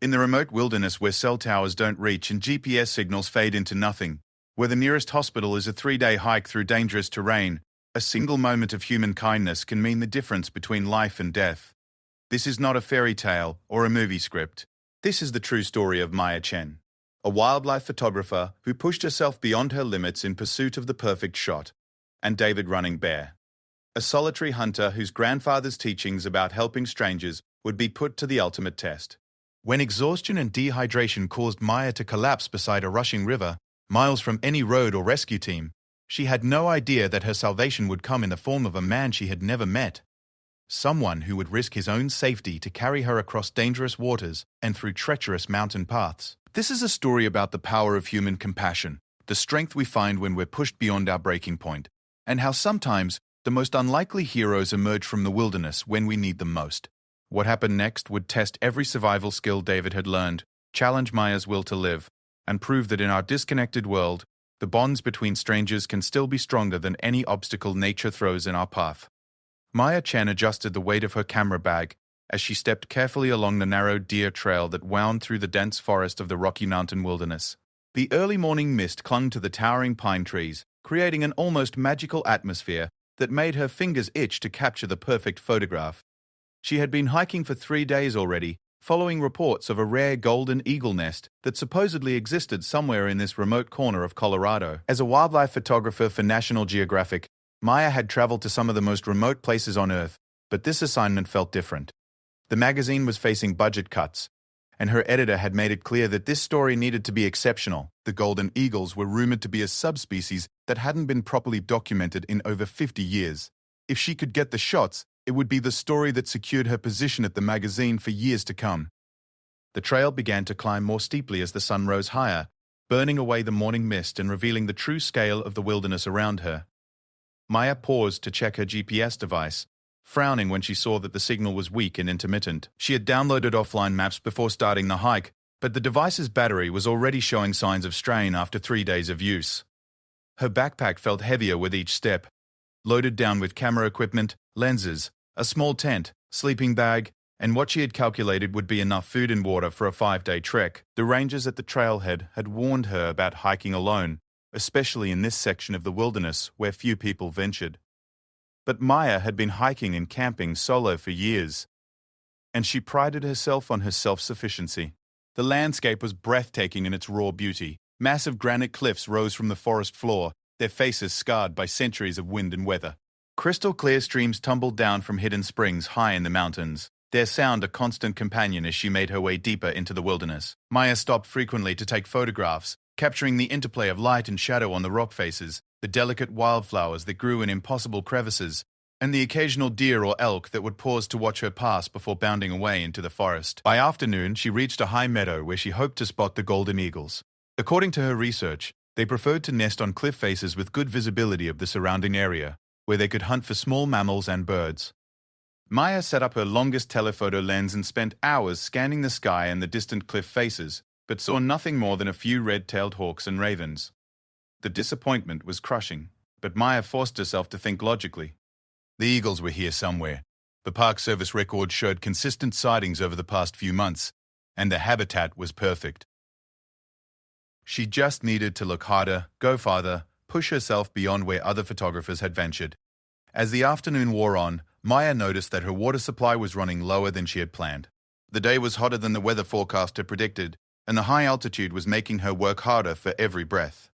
In the remote wilderness where cell towers don't reach and GPS signals fade into nothing, where the nearest hospital is a 3-day hike through dangerous terrain, a single moment of human kindness can mean the difference between life and death. This is not a fairy tale or a movie script. This is the true story of Maya Chen, a wildlife photographer who pushed herself beyond her limits in pursuit of the perfect shot, and David Running Bear, a solitary hunter whose grandfather's teachings about helping strangers would be put to the ultimate test. When exhaustion and dehydration caused Maya to collapse beside a rushing river, miles from any road or rescue team, she had no idea that her salvation would come in the form of a man she had never met. Someone who would risk his own safety to carry her across dangerous waters and through treacherous mountain paths. This is a story about the power of human compassion, the strength we find when we're pushed beyond our breaking point, and how sometimes the most unlikely heroes emerge from the wilderness when we need them most. What happened next would test every survival skill David had learned, challenge Maya's will to live, and prove that in our disconnected world, the bonds between strangers can still be stronger than any obstacle nature throws in our path. Maya Chen adjusted the weight of her camera bag as she stepped carefully along the narrow deer trail that wound through the dense forest of the Rocky Mountain wilderness. The early morning mist clung to the towering pine trees, creating an almost magical atmosphere that made her fingers itch to capture the perfect photograph. She had been hiking for 3 days already, following reports of a rare golden eagle nest that supposedly existed somewhere in this remote corner of Colorado. As a wildlife photographer for National Geographic, Maya had traveled to some of the most remote places on Earth, but this assignment felt different. The magazine was facing budget cuts, and her editor had made it clear that this story needed to be exceptional. The golden eagles were rumored to be a subspecies that hadn't been properly documented in over 50 years. If she could get the shots, it would be the story that secured her position at the magazine for years to come. The trail began to climb more steeply as the sun rose higher, burning away the morning mist and revealing the true scale of the wilderness around her. Maya paused to check her GPS device, frowning when she saw that the signal was weak and intermittent. She had downloaded offline maps before starting the hike, but the device's battery was already showing signs of strain after 3 days of use. Her backpack felt heavier with each step, loaded down with camera equipment, lenses, a small tent, sleeping bag, and what she had calculated would be enough food and water for a 5-day trek. The rangers at the trailhead had warned her about hiking alone, especially in this section of the wilderness where few people ventured. But Maya had been hiking and camping solo for years, and she prided herself on her self-sufficiency. The landscape was breathtaking in its raw beauty. Massive granite cliffs rose from the forest floor, their faces scarred by centuries of wind and weather. Crystal clear streams tumbled down from hidden springs high in the mountains, their sound a constant companion as she made her way deeper into the wilderness. Maya stopped frequently to take photographs, capturing the interplay of light and shadow on the rock faces, the delicate wildflowers that grew in impossible crevices, and the occasional deer or elk that would pause to watch her pass before bounding away into the forest. By afternoon, she reached a high meadow where she hoped to spot the golden eagles. According to her research, they preferred to nest on cliff faces with good visibility of the surrounding area, where they could hunt for small mammals and birds. Maya set up her longest telephoto lens and spent hours scanning the sky and the distant cliff faces, but saw nothing more than a few red-tailed hawks and ravens. The disappointment was crushing, but Maya forced herself to think logically. The eagles were here somewhere. The Park Service record showed consistent sightings over the past few months, and the habitat was perfect. She just needed to look harder, go farther, push herself beyond where other photographers had ventured. As the afternoon wore on, Maya noticed that her water supply was running lower than she had planned. The day was hotter than the weather forecast had predicted, and the high altitude was making her work harder for every breath.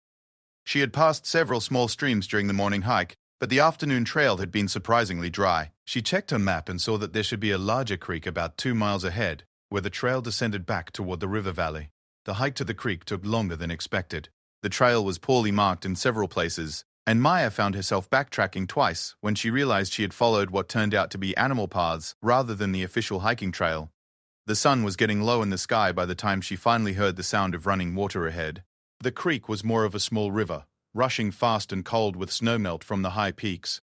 She had passed several small streams during the morning hike, but the afternoon trail had been surprisingly dry. She checked her map and saw that there should be a larger creek about 2 miles ahead, where the trail descended back toward the river valley. The hike to the creek took longer than expected. The trail was poorly marked in several places, and Maya found herself backtracking twice when she realized she had followed what turned out to be animal paths rather than the official hiking trail. The sun was getting low in the sky by the time she finally heard the sound of running water ahead. The creek was more of a small river, rushing fast and cold with snowmelt from the high peaks.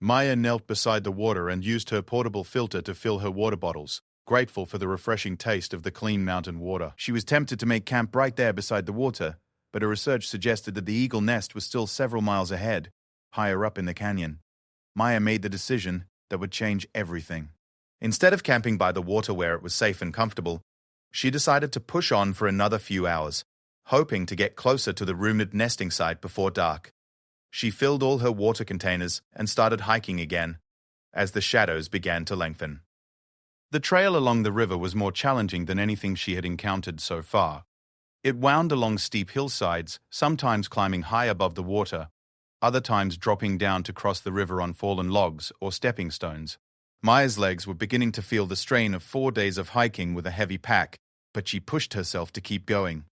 Maya knelt beside the water and used her portable filter to fill her water bottles, grateful for the refreshing taste of the clean mountain water. She was tempted to make camp right there beside the water, but her research suggested that the eagle nest was still several miles ahead, higher up in the canyon. Maya made the decision that would change everything. Instead of camping by the water where it was safe and comfortable, She decided to push on for another few hours, hoping to get closer to the rumored nesting site before dark. She filled all her water containers and started hiking again, as the shadows began to lengthen. The trail along the river was more challenging than anything she had encountered so far. It wound along steep hillsides, sometimes climbing high above the water, other times dropping down to cross the river on fallen logs or stepping stones. Maya's legs were beginning to feel the strain of 4 days of hiking with a heavy pack, but she pushed herself to keep going.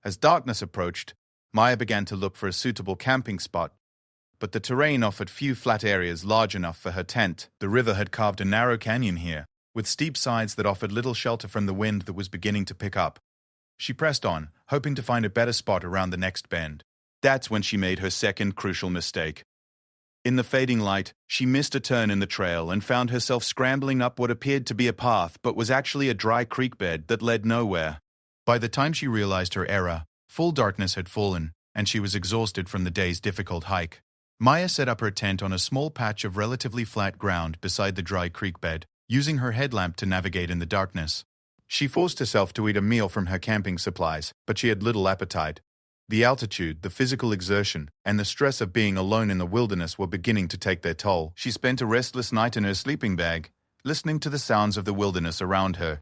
As darkness approached, Maya began to look for a suitable camping spot, but the terrain offered few flat areas large enough for her tent. The river had carved a narrow canyon here, with steep sides that offered little shelter from the wind that was beginning to pick up. She pressed on, hoping to find a better spot around the next bend. That's when she made her second crucial mistake. In the fading light, she missed a turn in the trail and found herself scrambling up what appeared to be a path but was actually a dry creek bed that led nowhere. By the time she realized her error, full darkness had fallen, and she was exhausted from the day's difficult hike. Maya set up her tent on a small patch of relatively flat ground beside the dry creek bed, using her headlamp to navigate in the darkness. She forced herself to eat a meal from her camping supplies, but she had little appetite. The altitude, the physical exertion, and the stress of being alone in the wilderness were beginning to take their toll. She spent a restless night in her sleeping bag, listening to the sounds of the wilderness around her.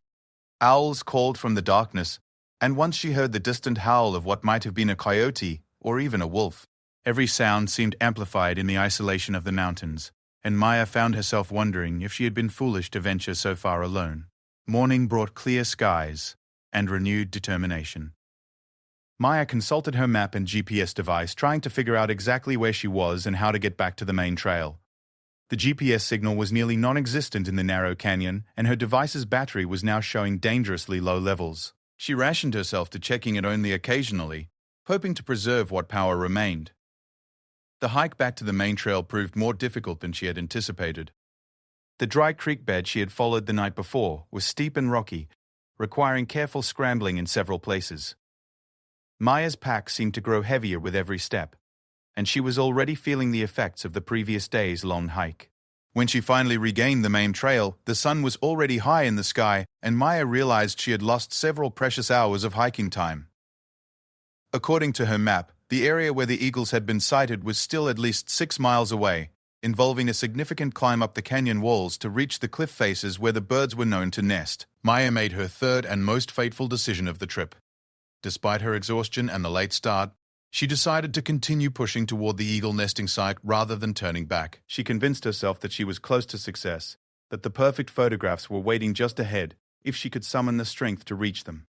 Owls called from the darkness, and once she heard the distant howl of what might have been a coyote or even a wolf. Every sound seemed amplified in the isolation of the mountains, and Maya found herself wondering if she had been foolish to venture so far alone. Morning brought clear skies and renewed determination. Maya consulted her map and GPS device, trying to figure out exactly where she was and how to get back to the main trail. The GPS signal was nearly non-existent in the narrow canyon, and her device's battery was now showing dangerously low levels. She rationed herself to checking it only occasionally, hoping to preserve what power remained. The hike back to the main trail proved more difficult than she had anticipated. The dry creek bed she had followed the night before was steep and rocky, requiring careful scrambling in several places. Maya's pack seemed to grow heavier with every step, and she was already feeling the effects of the previous day's long hike. When she finally regained the main trail, the sun was already high in the sky, and Maya realized she had lost several precious hours of hiking time. According to her map, the area where the eagles had been sighted was still at least 6 miles away, involving a significant climb up the canyon walls to reach the cliff faces where the birds were known to nest. Maya made her third and most fateful decision of the trip. Despite her exhaustion and the late start, she decided to continue pushing toward the eagle nesting site rather than turning back. She convinced herself that she was close to success, that the perfect photographs were waiting just ahead if she could summon the strength to reach them.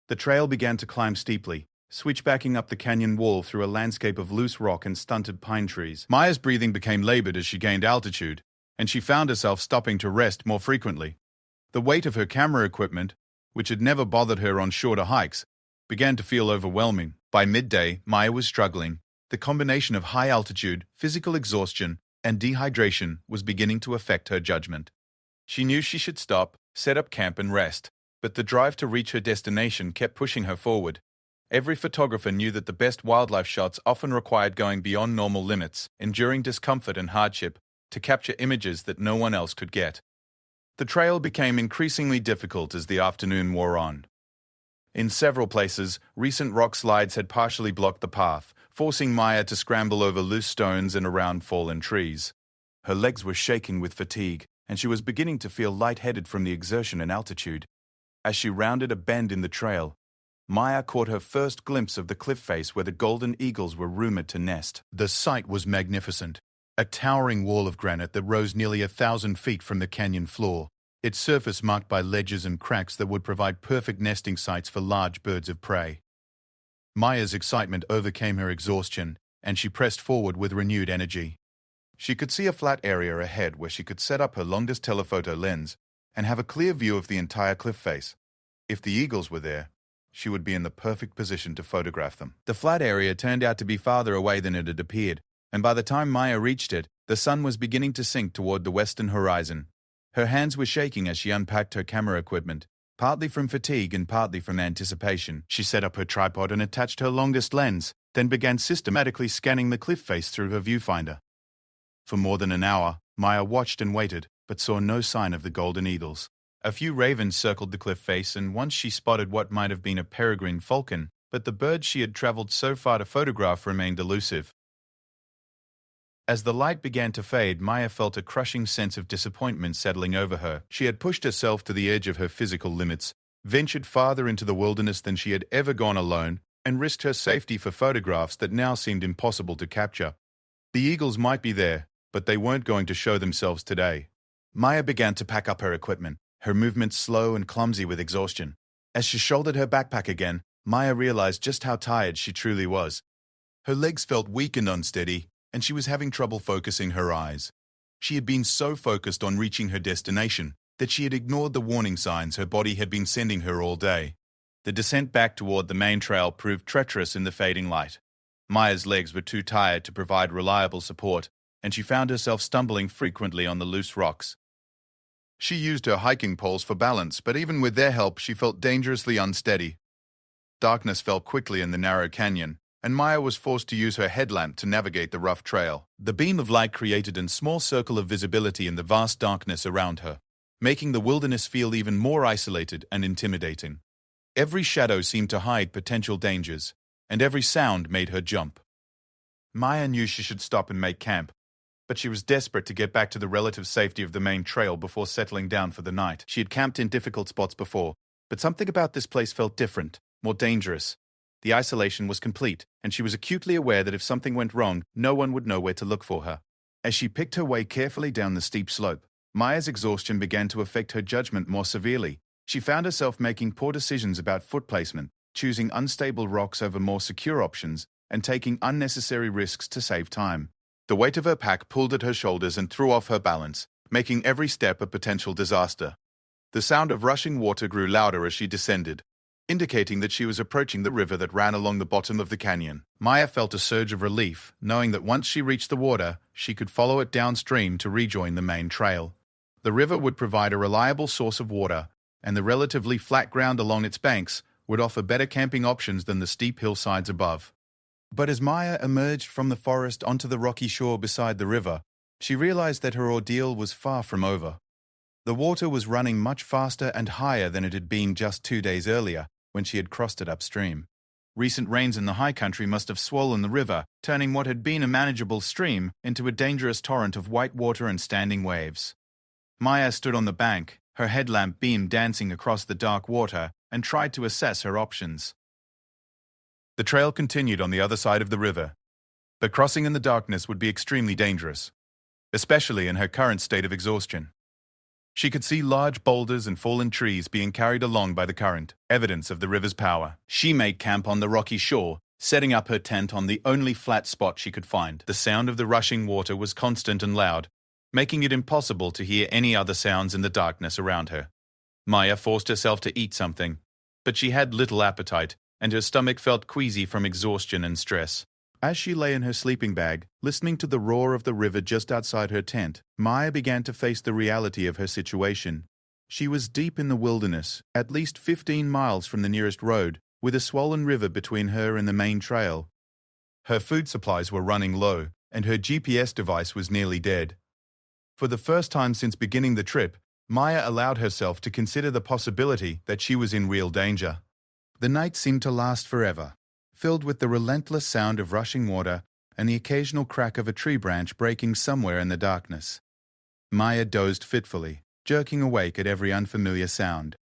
The trail began to climb steeply, switchbacking up the canyon wall through a landscape of loose rock and stunted pine trees. Maya's breathing became labored as she gained altitude, and she found herself stopping to rest more frequently. The weight of her camera equipment, which had never bothered her on shorter hikes, began to feel overwhelming. By midday, Maya was struggling. The combination of high altitude, physical exhaustion, and dehydration was beginning to affect her judgment. She knew she should stop, set up camp and rest, but the drive to reach her destination kept pushing her forward. Every photographer knew that the best wildlife shots often required going beyond normal limits, enduring discomfort and hardship, to capture images that no one else could get. The trail became increasingly difficult as the afternoon wore on. In several places, recent rock slides had partially blocked the path, forcing Maya to scramble over loose stones and around fallen trees. Her legs were shaking with fatigue, and she was beginning to feel lightheaded from the exertion and altitude. As she rounded a bend in the trail, Maya caught her first glimpse of the cliff face where the golden eagles were rumored to nest. The sight was magnificent, a towering wall of granite that rose nearly 1,000 feet from the canyon floor, its surface marked by ledges and cracks that would provide perfect nesting sites for large birds of prey. Maya's excitement overcame her exhaustion, and she pressed forward with renewed energy. She could see a flat area ahead where she could set up her longest telephoto lens and have a clear view of the entire cliff face. If the eagles were there, she would be in the perfect position to photograph them. The flat area turned out to be farther away than it had appeared, and by the time Maya reached it, the sun was beginning to sink toward the western horizon. Her hands were shaking as she unpacked her camera equipment, partly from fatigue and partly from anticipation. She set up her tripod and attached her longest lens, then began systematically scanning the cliff face through her viewfinder. For more than an hour, Maya watched and waited, but saw no sign of the golden eagles. A few ravens circled the cliff face, and once she spotted what might have been a peregrine falcon, but the bird she had traveled so far to photograph remained elusive. As the light began to fade, Maya felt a crushing sense of disappointment settling over her. She had pushed herself to the edge of her physical limits, ventured farther into the wilderness than she had ever gone alone, and risked her safety for photographs that now seemed impossible to capture. The eagles might be there, but they weren't going to show themselves today. Maya began to pack up her equipment, her movements slow and clumsy with exhaustion. As she shouldered her backpack again, Maya realized just how tired she truly was. Her legs felt weak and unsteady, and she was having trouble focusing her eyes. She had been so focused on reaching her destination that she had ignored the warning signs her body had been sending her all day. The descent back toward the main trail proved treacherous in the fading light. Maya's legs were too tired to provide reliable support, and she found herself stumbling frequently on the loose rocks. She used her hiking poles for balance, but even with their help, she felt dangerously unsteady. Darkness fell quickly in the narrow canyon, and Maya was forced to use her headlamp to navigate the rough trail. The beam of light created a small circle of visibility in the vast darkness around her, making the wilderness feel even more isolated and intimidating. Every shadow seemed to hide potential dangers, and every sound made her jump. Maya knew she should stop and make camp, but she was desperate to get back to the relative safety of the main trail before settling down for the night. She had camped in difficult spots before, but something about this place felt different, more dangerous. The isolation was complete, and she was acutely aware that if something went wrong, no one would know where to look for her. As she picked her way carefully down the steep slope, Maya's exhaustion began to affect her judgment more severely. She found herself making poor decisions about foot placement, choosing unstable rocks over more secure options, and taking unnecessary risks to save time. The weight of her pack pulled at her shoulders and threw off her balance, making every step a potential disaster. The sound of rushing water grew louder as she descended, indicating that she was approaching the river that ran along the bottom of the canyon. Maya felt a surge of relief, knowing that once she reached the water, she could follow it downstream to rejoin the main trail. The river would provide a reliable source of water, and the relatively flat ground along its banks would offer better camping options than the steep hillsides above. But as Maya emerged from the forest onto the rocky shore beside the river, she realized that her ordeal was far from over. The water was running much faster and higher than it had been just 2 days earlier, when she had crossed it upstream. Recent rains in the high country must have swollen the river, turning what had been a manageable stream into a dangerous torrent of white water and standing waves. Maya stood on the bank, her headlamp beam dancing across the dark water, and tried to assess her options. The trail continued on the other side of the river, but crossing in the darkness would be extremely dangerous, especially in her current state of exhaustion. She could see large boulders and fallen trees being carried along by the current, evidence of the river's power. She made camp on the rocky shore, setting up her tent on the only flat spot she could find. The sound of the rushing water was constant and loud, making it impossible to hear any other sounds in the darkness around her. Maya forced herself to eat something, but she had little appetite, and her stomach felt queasy from exhaustion and stress. As she lay in her sleeping bag, listening to the roar of the river just outside her tent, Maya began to face the reality of her situation. She was deep in the wilderness, at least 15 miles from the nearest road, with a swollen river between her and the main trail. Her food supplies were running low, and her GPS device was nearly dead. For the first time since beginning the trip, Maya allowed herself to consider the possibility that she was in real danger. The night seemed to last forever, filled with the relentless sound of rushing water and the occasional crack of a tree branch breaking somewhere in the darkness. Maya dozed fitfully, jerking awake at every unfamiliar sound,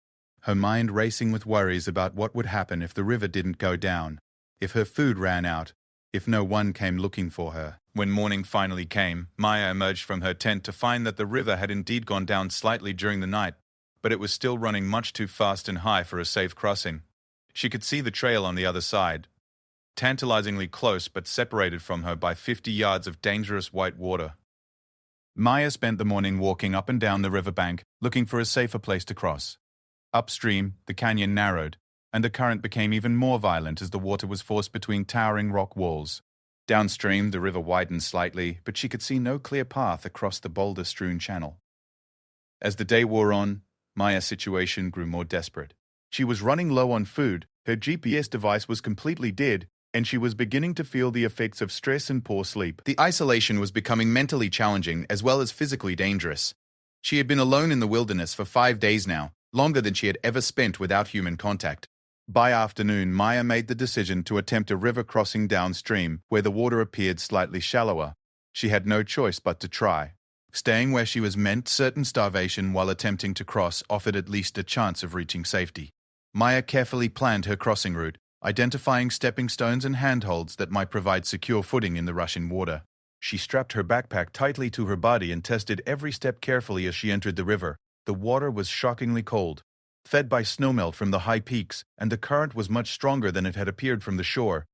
her mind racing with worries about what would happen if the river didn't go down, if her food ran out, if no one came looking for her. When morning finally came, Maya emerged from her tent to find that the river had indeed gone down slightly during the night, but it was still running much too fast and high for a safe crossing. She could see the trail on the other side, tantalizingly close but separated from her by 50 yards of dangerous white water. Maya spent the morning walking up and down the riverbank, looking for a safer place to cross. Upstream, the canyon narrowed, and the current became even more violent as the water was forced between towering rock walls. Downstream, the river widened slightly, but she could see no clear path across the boulder-strewn channel. As the day wore on, Maya's situation grew more desperate. She was running low on food, her GPS device was completely dead, and she was beginning to feel the effects of stress and poor sleep. The isolation was becoming mentally challenging as well as physically dangerous. She had been alone in the wilderness for 5 days now, longer than she had ever spent without human contact. By afternoon, Maya made the decision to attempt a river crossing downstream, where the water appeared slightly shallower. She had no choice but to try. Staying where she was meant certain starvation while attempting to cross offered at least a chance of reaching safety. Maya carefully planned her crossing route, identifying stepping stones and handholds that might provide secure footing in the rushing water. She strapped her backpack tightly to her body and tested every step carefully as she entered the river. The water was shockingly cold, fed by snowmelt from the high peaks, and the current was much stronger than it had appeared from the shore.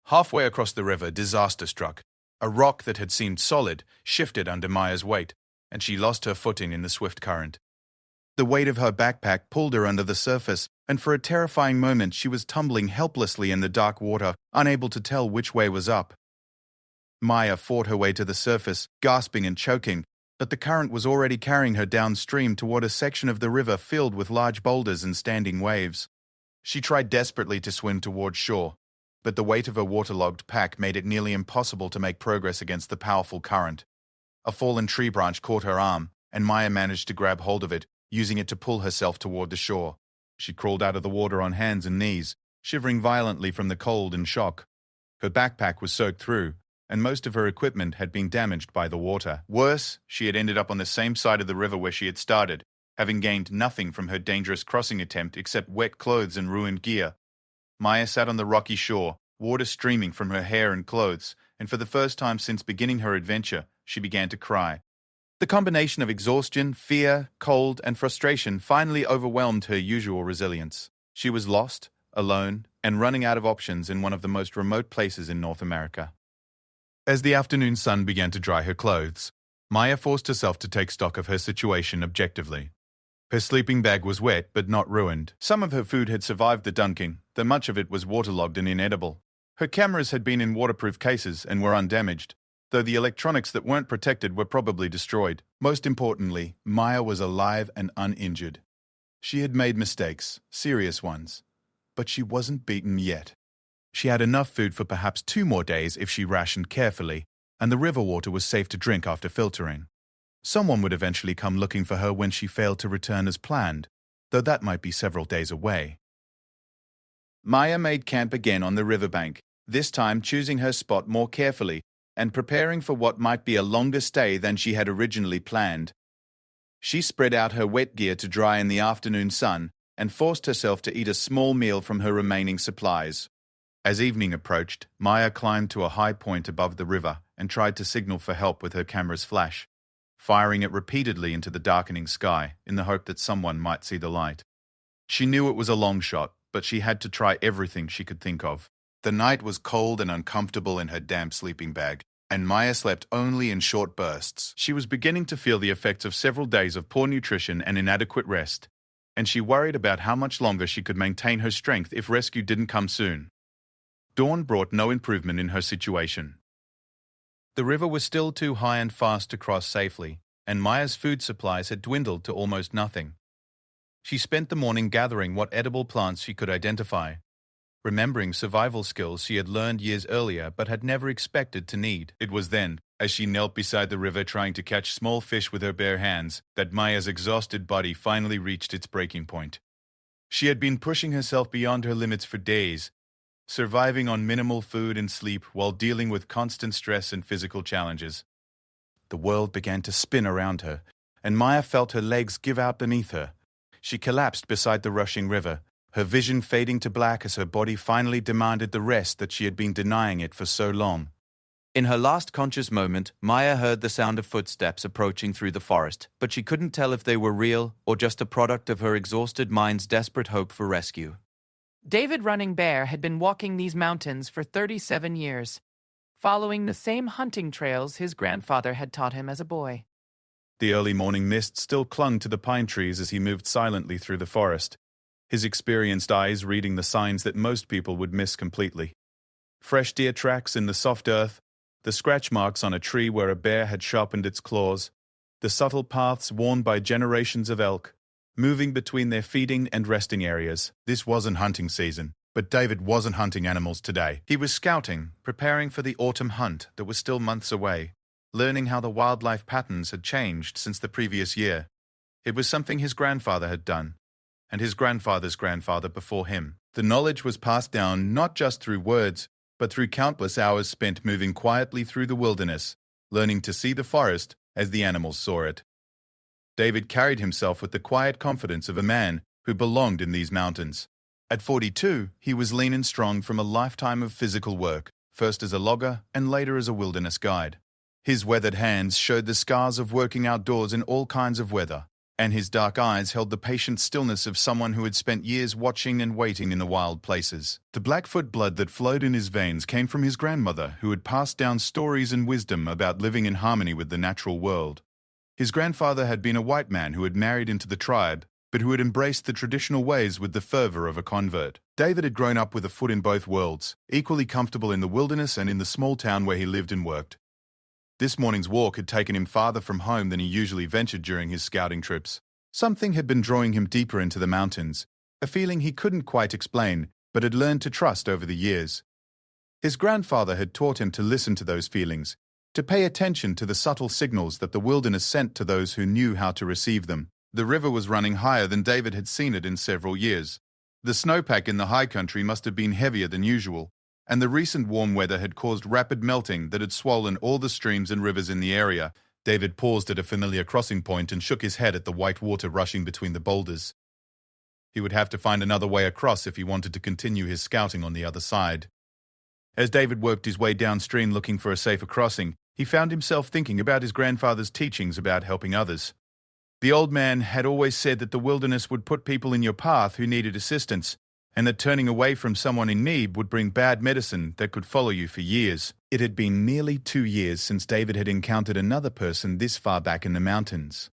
Halfway across the river, disaster struck. A rock that had seemed solid shifted under Maya's weight, and she lost her footing in the swift current. The weight of her backpack pulled her under the surface, and for a terrifying moment she was tumbling helplessly in the dark water, unable to tell which way was up. Maya fought her way to the surface, gasping and choking, but the current was already carrying her downstream toward a section of the river filled with large boulders and standing waves. She tried desperately to swim toward shore, but the weight of her waterlogged pack made it nearly impossible to make progress against the powerful current. A fallen tree branch caught her arm, and Maya managed to grab hold of it, using it to pull herself toward the shore. She crawled out of the water on hands and knees, shivering violently from the cold and shock. Her backpack was soaked through, and most of her equipment had been damaged by the water. Worse, she had ended up on the same side of the river where she had started, having gained nothing from her dangerous crossing attempt except wet clothes and ruined gear. Maya sat on the rocky shore, water streaming from her hair and clothes, and for the first time since beginning her adventure, she began to cry. The combination of exhaustion, fear, cold, and frustration finally overwhelmed her usual resilience. She was lost, alone, and running out of options in one of the most remote places in North America. As the afternoon sun began to dry her clothes, Maya forced herself to take stock of her situation objectively. Her sleeping bag was wet but not ruined. Some of her food had survived the dunking, though much of it was waterlogged and inedible. Her cameras had been in waterproof cases and were undamaged, though the electronics that weren't protected were probably destroyed. Most importantly, Maya was alive and uninjured. She had made mistakes, serious ones, but she wasn't beaten yet. She had enough food for perhaps 2 more days if she rationed carefully, and the river water was safe to drink after filtering. Someone would eventually come looking for her when she failed to return as planned, though that might be several days away. Maya made camp again on the riverbank, this time choosing her spot more carefully and preparing for what might be a longer stay than she had originally planned. She spread out her wet gear to dry in the afternoon sun and forced herself to eat a small meal from her remaining supplies. As evening approached, Maya climbed to a high point above the river and tried to signal for help with her camera's flash, firing it repeatedly into the darkening sky in the hope that someone might see the light. She knew it was a long shot, but she had to try everything she could think of. The night was cold and uncomfortable in her damp sleeping bag, and Maya slept only in short bursts. She was beginning to feel the effects of several days of poor nutrition and inadequate rest, and she worried about how much longer she could maintain her strength if rescue didn't come soon. Dawn brought no improvement in her situation. The river was still too high and fast to cross safely, and Maya's food supplies had dwindled to almost nothing. She spent the morning gathering what edible plants she could identify, remembering survival skills she had learned years earlier but had never expected to need. It was then, as she knelt beside the river trying to catch small fish with her bare hands, that Maya's exhausted body finally reached its breaking point. She had been pushing herself beyond her limits for days, surviving on minimal food and sleep while dealing with constant stress and physical challenges. The world began to spin around her, and Maya felt her legs give out beneath her. She collapsed beside the rushing river, her vision fading to black as her body finally demanded the rest that she had been denying it for so long. In her last conscious moment, Maya heard the sound of footsteps approaching through the forest, but she couldn't tell if they were real or just a product of her exhausted mind's desperate hope for rescue. David Running Bear had been walking these mountains for 37 years, following the same hunting trails his grandfather had taught him as a boy. The early morning mist still clung to the pine trees as he moved silently through the forest, his experienced eyes reading the signs that most people would miss completely. Fresh deer tracks in the soft earth, the scratch marks on a tree where a bear had sharpened its claws, the subtle paths worn by generations of elk, moving between their feeding and resting areas. This wasn't hunting season, but David wasn't hunting animals today. He was scouting, preparing for the autumn hunt that was still months away. learning how the wildlife patterns had changed since the previous year. It was something his grandfather had done, and his grandfather's grandfather before him. The knowledge was passed down not just through words, but through countless hours spent moving quietly through the wilderness, learning to see the forest as the animals saw it. David carried himself with the quiet confidence of a man who belonged in these mountains. At 42, he was lean and strong from a lifetime of physical work, first as a logger and later as a wilderness guide. His weathered hands showed the scars of working outdoors in all kinds of weather, and his dark eyes held the patient stillness of someone who had spent years watching and waiting in the wild places. The Blackfoot blood that flowed in his veins came from his grandmother, who had passed down stories and wisdom about living in harmony with the natural world. His grandfather had been a white man who had married into the tribe, but who had embraced the traditional ways with the fervor of a convert. David had grown up with a foot in both worlds, equally comfortable in the wilderness and in the small town where he lived and worked. This morning's walk had taken him farther from home than he usually ventured during his scouting trips. Something had been drawing him deeper into the mountains, a feeling he couldn't quite explain, but had learned to trust over the years. His grandfather had taught him to listen to those feelings, to pay attention to the subtle signals that the wilderness sent to those who knew how to receive them. The river was running higher than David had seen it in several years. The snowpack in the high country must have been heavier than usual, and the recent warm weather had caused rapid melting that had swollen all the streams and rivers in the area. David paused at a familiar crossing point and shook his head at the white water rushing between the boulders. He would have to find another way across if he wanted to continue his scouting on the other side. As David worked his way downstream looking for a safer crossing, he found himself thinking about his grandfather's teachings about helping others. The old man had always said that the wilderness would put people in your path who needed assistance, and that turning away from someone in need would bring bad medicine that could follow you for years. It had been nearly 2 years since David had encountered another person this far back in the mountains.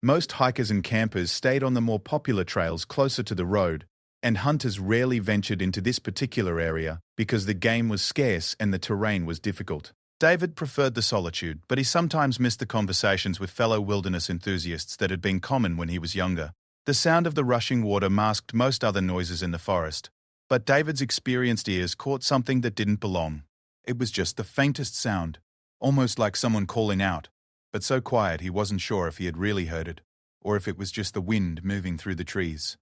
Most hikers and campers stayed on the more popular trails closer to the road, and hunters rarely ventured into this particular area because the game was scarce and the terrain was difficult. David preferred the solitude, but he sometimes missed the conversations with fellow wilderness enthusiasts that had been common when he was younger. The sound of the rushing water masked most other noises in the forest, but David's experienced ears caught something that didn't belong. It was just the faintest sound, almost like someone calling out, but so quiet he wasn't sure if he had really heard it, or if it was just the wind moving through the trees.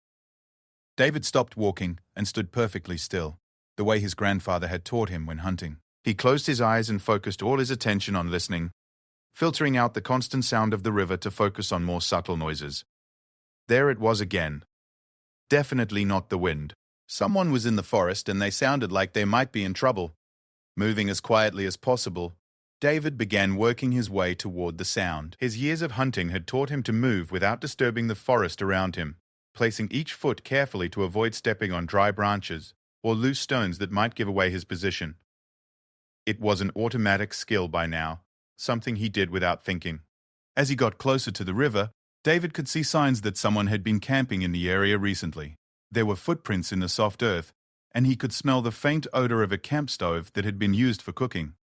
David stopped walking and stood perfectly still, the way his grandfather had taught him when hunting. He closed his eyes and focused all his attention on listening, filtering out the constant sound of the river to focus on more subtle noises. There it was again. Definitely not the wind. Someone was in the forest and they sounded like they might be in trouble. Moving as quietly as possible, David began working his way toward the sound. His years of hunting had taught him to move without disturbing the forest around him, placing each foot carefully to avoid stepping on dry branches or loose stones that might give away his position. It was an automatic skill by now, something he did without thinking. As he got closer to the river, David could see signs that someone had been camping in the area recently. There were footprints in the soft earth, and he could smell the faint odor of a camp stove that had been used for cooking.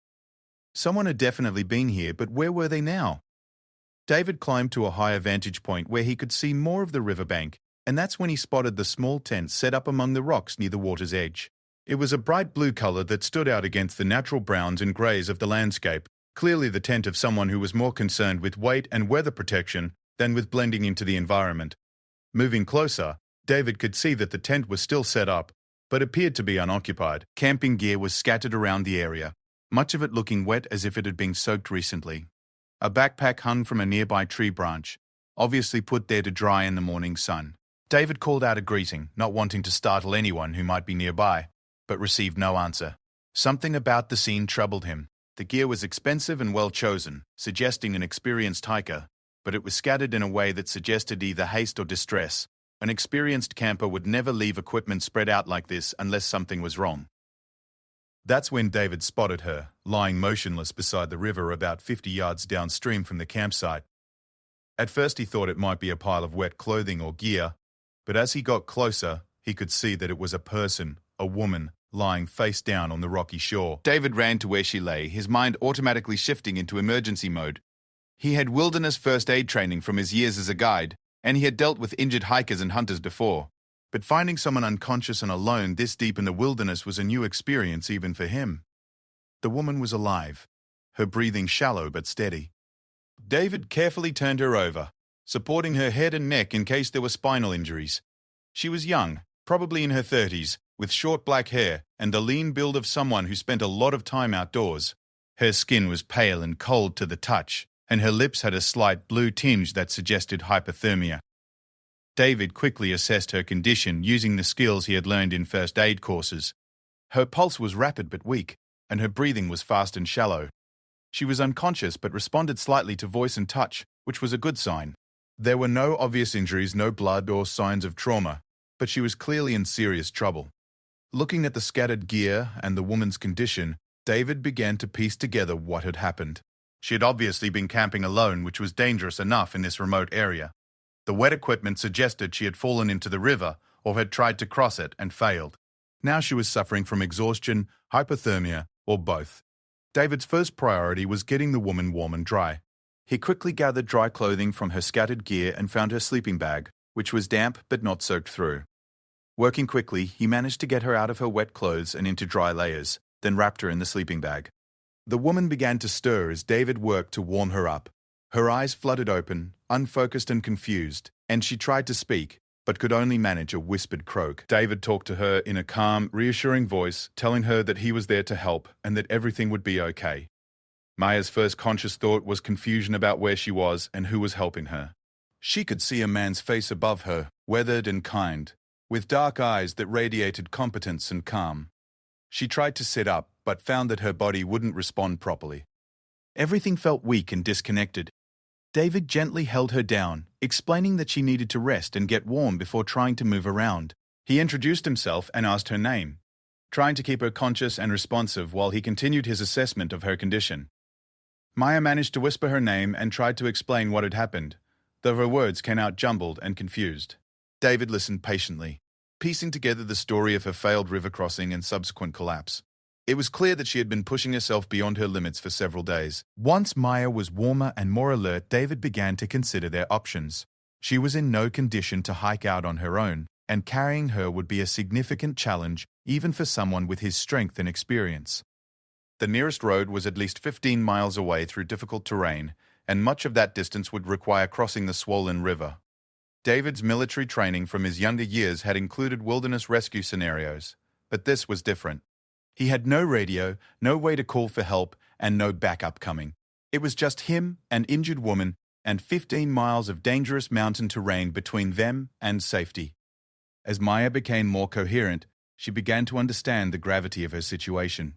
Someone had definitely been here, but where were they now? David climbed to a higher vantage point where he could see more of the riverbank, and that's when he spotted the small tent set up among the rocks near the water's edge. It was a bright blue color that stood out against the natural browns and grays of the landscape, clearly the tent of someone who was more concerned with weight and weather protection than with blending into the environment. Moving closer, David could see that the tent was still set up, but appeared to be unoccupied. Camping gear was scattered around the area, much of it looking wet as if it had been soaked recently. A backpack hung from a nearby tree branch, obviously put there to dry in the morning sun. David called out a greeting, not wanting to startle anyone who might be nearby, but received no answer. Something about the scene troubled him. The gear was expensive and well chosen, suggesting an experienced hiker, but it was scattered in a way that suggested either haste or distress. An experienced camper would never leave equipment spread out like this unless something was wrong. That's when David spotted her, lying motionless beside the river about 50 yards downstream from the campsite. At first he thought it might be a pile of wet clothing or gear, but as he got closer, he could see that it was a person, a woman, lying face down on the rocky shore. David ran to where she lay, his mind automatically shifting into emergency mode. He had wilderness first aid training from his years as a guide, and he had dealt with injured hikers and hunters before. But finding someone unconscious and alone this deep in the wilderness was a new experience even for him. The woman was alive. her breathing shallow but steady. David carefully turned her over, supporting her head and neck in case there were spinal injuries. She was young, probably in her 30s, with short black hair and the lean build of someone who spent a lot of time outdoors. Her skin was pale and cold to the touch, and her lips had a slight blue tinge that suggested hypothermia. David quickly assessed her condition using the skills he had learned in first aid courses. Her pulse was rapid but weak, and her breathing was fast and shallow. She was unconscious but responded slightly to voice and touch, which was a good sign. There were no obvious injuries, no blood or signs of trauma, but she was clearly in serious trouble. Looking at the scattered gear and the woman's condition, David began to piece together what had happened. She had obviously been camping alone, which was dangerous enough in this remote area. The wet equipment suggested she had fallen into the river or had tried to cross it and failed. Now she was suffering from exhaustion, hypothermia, or both. David's first priority was getting the woman warm and dry. He quickly gathered dry clothing from her scattered gear and found her sleeping bag, which was damp but not soaked through. Working quickly, he managed to get her out of her wet clothes and into dry layers, then wrapped her in the sleeping bag. The woman began to stir as David worked to warm her up. Her eyes fluttered open, unfocused and confused, and she tried to speak, but could only manage a whispered croak. David talked to her in a calm, reassuring voice, telling her that he was there to help and that everything would be okay. Maya's first conscious thought was confusion about where she was and who was helping her. She could see a man's face above her, weathered and kind, with dark eyes that radiated competence and calm. She tried to sit up, but found that her body wouldn't respond properly. Everything felt weak and disconnected. David gently held her down, explaining that she needed to rest and get warm before trying to move around. He introduced himself and asked her name, trying to keep her conscious and responsive while he continued his assessment of her condition. Maya managed to whisper her name and tried to explain what had happened, though her words came out jumbled and confused. David listened patiently, piecing together the story of her failed river crossing and subsequent collapse. It was clear that she had been pushing herself beyond her limits for several days. Once Maya was warmer and more alert, David began to consider their options. She was in no condition to hike out on her own, and carrying her would be a significant challenge even for someone with his strength and experience. The nearest road was at least 15 miles away through difficult terrain, and much of that distance would require crossing the swollen river. David's military training from his younger years had included wilderness rescue scenarios, but this was different. He had no radio, no way to call for help, and no backup coming. It was just him, an injured woman, and 15 miles of dangerous mountain terrain between them and safety. As Maya became more coherent, she began to understand the gravity of her situation.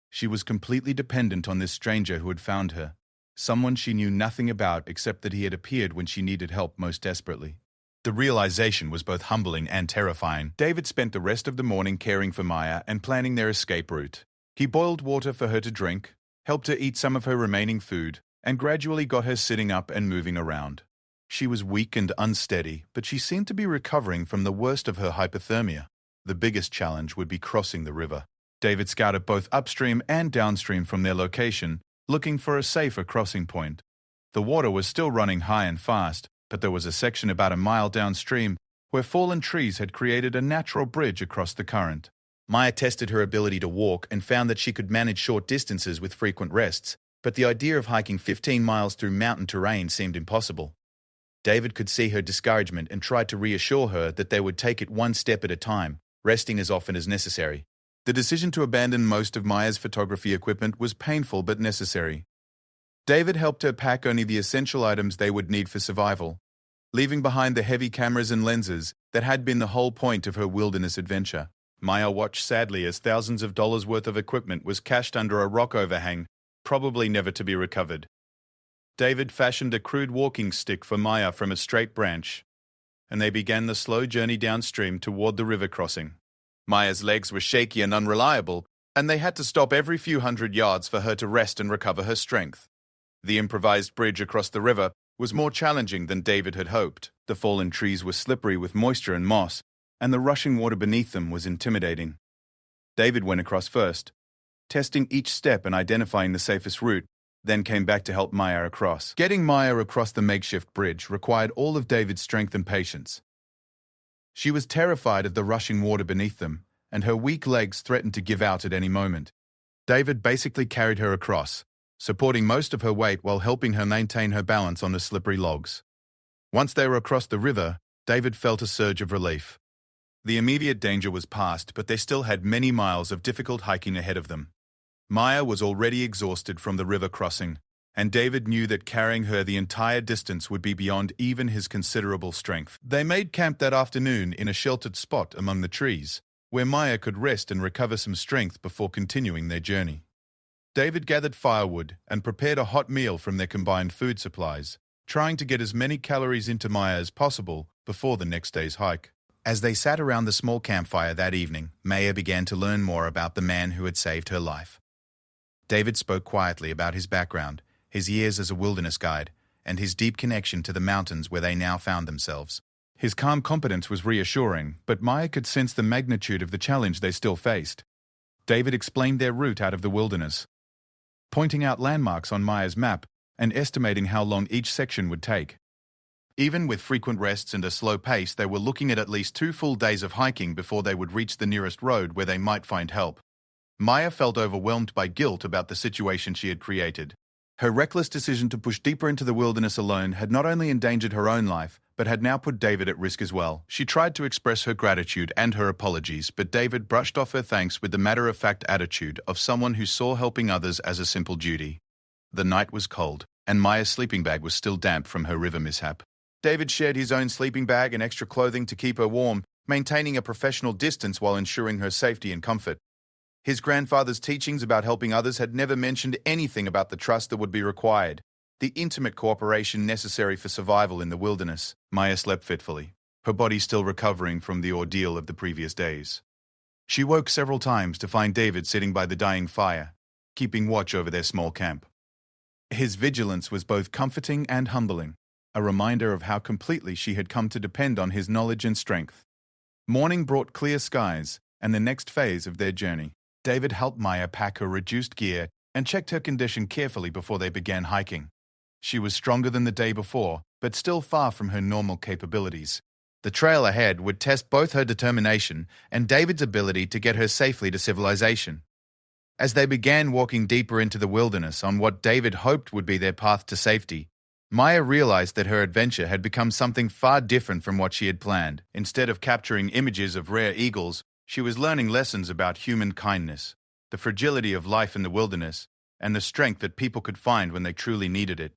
She was completely dependent on this stranger who had found her, someone she knew nothing about except that he had appeared when she needed help most desperately. The realization was both humbling and terrifying. David spent the rest of the morning caring for Maya and planning their escape route. He boiled water for her to drink, helped her eat some of her remaining food, and gradually got her sitting up and moving around. She was weak and unsteady, but she seemed to be recovering from the worst of her hypothermia. The biggest challenge would be crossing the river. David scouted both upstream and downstream from their location, looking for a safer crossing point. The water was still running high and fast, but there was a section about a mile downstream where fallen trees had created a natural bridge across the current. Maya tested her ability to walk and found that she could manage short distances with frequent rests, but the idea of hiking 15 miles through mountain terrain seemed impossible. David could see her discouragement and tried to reassure her that they would take it one step at a time, resting as often as necessary. The decision to abandon most of Maya's photography equipment was painful but necessary. David helped her pack only the essential items they would need for survival, leaving behind the heavy cameras and lenses that had been the whole point of her wilderness adventure. Maya watched sadly as thousands of dollars worth of equipment was cached under a rock overhang, probably never to be recovered. David fashioned a crude walking stick for Maya from a straight branch, and they began the slow journey downstream toward the river crossing. Maya's legs were shaky and unreliable, and they had to stop every few hundred yards for her to rest and recover her strength. The improvised bridge across the river was more challenging than David had hoped. The fallen trees were slippery with moisture and moss, and the rushing water beneath them was intimidating. David went across first, testing each step and identifying the safest route, then came back to help Maya across. Getting Maya across the makeshift bridge required all of David's strength and patience. She was terrified of the rushing water beneath them, and her weak legs threatened to give out at any moment. David basically carried her across, supporting most of her weight while helping her maintain her balance on the slippery logs. Once they were across the river, David felt a surge of relief. The immediate danger was past, but they still had many miles of difficult hiking ahead of them. Maya was already exhausted from the river crossing, and David knew that carrying her the entire distance would be beyond even his considerable strength. They made camp that afternoon in a sheltered spot among the trees, where Maya could rest and recover some strength before continuing their journey. David gathered firewood and prepared a hot meal from their combined food supplies, trying to get as many calories into Maya as possible before the next day's hike. As they sat around the small campfire that evening, Maya began to learn more about the man who had saved her life. David spoke quietly about his background, his years as a wilderness guide, and his deep connection to the mountains where they now found themselves. His calm competence was reassuring, but Maya could sense the magnitude of the challenge they still faced. David explained their route out of the wilderness, pointing out landmarks on Maya's map and estimating how long each section would take. Even with frequent rests and a slow pace, they were looking at least 2 full days of hiking before they would reach the nearest road where they might find help. Maya felt overwhelmed by guilt about the situation she had created. Her reckless decision to push deeper into the wilderness alone had not only endangered her own life, but had now put David at risk as well. She tried to express her gratitude and her apologies, but David brushed off her thanks with the matter-of-fact attitude of someone who saw helping others as a simple duty. The night was cold, and Maya's sleeping bag was still damp from her river mishap. David shared his own sleeping bag and extra clothing to keep her warm, maintaining a professional distance while ensuring her safety and comfort. His grandfather's teachings about helping others had never mentioned anything about the trust that would be required, the intimate cooperation necessary for survival in the wilderness. Maya slept fitfully, her body still recovering from the ordeal of the previous days. She woke several times to find David sitting by the dying fire, keeping watch over their small camp. His vigilance was both comforting and humbling, a reminder of how completely she had come to depend on his knowledge and strength. Morning brought clear skies and the next phase of their journey. David helped Maya pack her reduced gear and checked her condition carefully before they began hiking. She was stronger than the day before, but still far from her normal capabilities. The trail ahead would test both her determination and David's ability to get her safely to civilization. As they began walking deeper into the wilderness on what David hoped would be their path to safety, Maya realized that her adventure had become something far different from what she had planned. Instead of capturing images of rare eagles, she was learning lessons about human kindness, the fragility of life in the wilderness, and the strength that people could find when they truly needed it.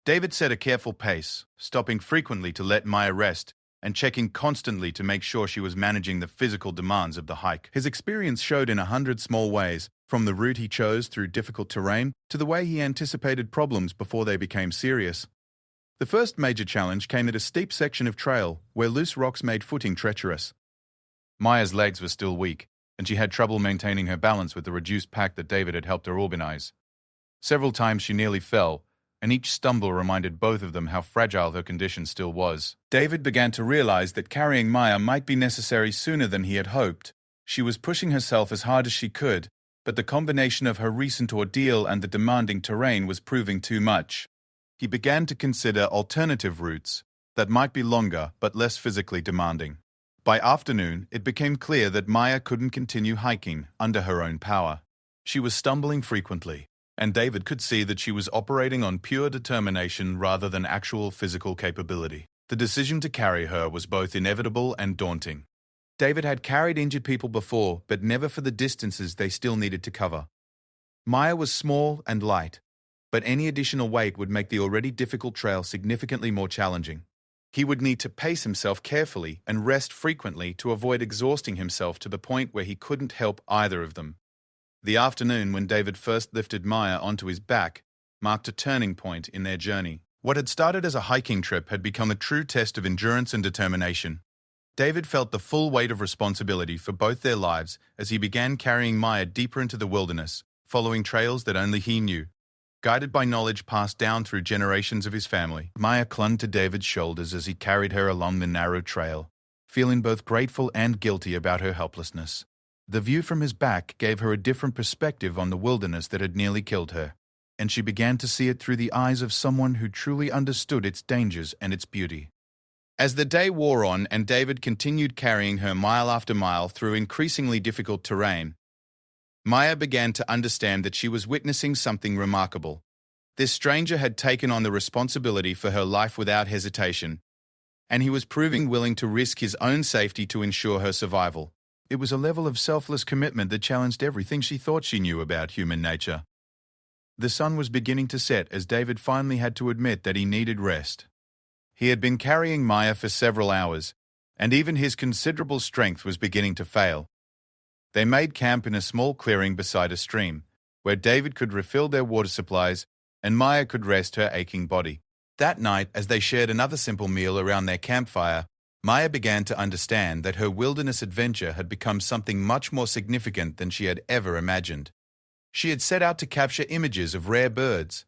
David set a careful pace, stopping frequently to let Maya rest and checking constantly to make sure she was managing the physical demands of the hike. His experience showed in 100 small ways, from the route he chose through difficult terrain to the way he anticipated problems before they became serious. The first major challenge came at a steep section of trail where loose rocks made footing treacherous. Maya's legs were still weak, and she had trouble maintaining her balance with the reduced pack that David had helped her organize. Several times she nearly fell, and each stumble reminded both of them how fragile her condition still was. David began to realize that carrying Maya might be necessary sooner than he had hoped. She was pushing herself as hard as she could, but the combination of her recent ordeal and the demanding terrain was proving too much. He began to consider alternative routes that might be longer but less physically demanding. By afternoon, it became clear that Maya couldn't continue hiking under her own power. She was stumbling frequently, and David could see that she was operating on pure determination rather than actual physical capability. The decision to carry her was both inevitable and daunting. David had carried injured people before, but never for the distances they still needed to cover. Maya was small and light, but any additional weight would make the already difficult trail significantly more challenging. He would need to pace himself carefully and rest frequently to avoid exhausting himself to the point where he couldn't help either of them. The afternoon when David first lifted Maya onto his back marked a turning point in their journey. What had started as a hiking trip had become a true test of endurance and determination. David felt the full weight of responsibility for both their lives as he began carrying Maya deeper into the wilderness, following trails that only he knew. Guided by knowledge passed down through generations of his family, Maya clung to David's shoulders as he carried her along the narrow trail, feeling both grateful and guilty about her helplessness. The view from his back gave her a different perspective on the wilderness that had nearly killed her, and she began to see it through the eyes of someone who truly understood its dangers and its beauty. As the day wore on and David continued carrying her mile after mile through increasingly difficult terrain, Maya began to understand that she was witnessing something remarkable. This stranger had taken on the responsibility for her life without hesitation, and he was proving willing to risk his own safety to ensure her survival. It was a level of selfless commitment that challenged everything she thought she knew about human nature. The sun was beginning to set as David finally had to admit that he needed rest. He had been carrying Maya for several hours, and even his considerable strength was beginning to fail. They made camp in a small clearing beside a stream, where David could refill their water supplies and Maya could rest her aching body. That night, as they shared another simple meal around their campfire, Maya began to understand that her wilderness adventure had become something much more significant than she had ever imagined. She had set out to capture images of rare birds,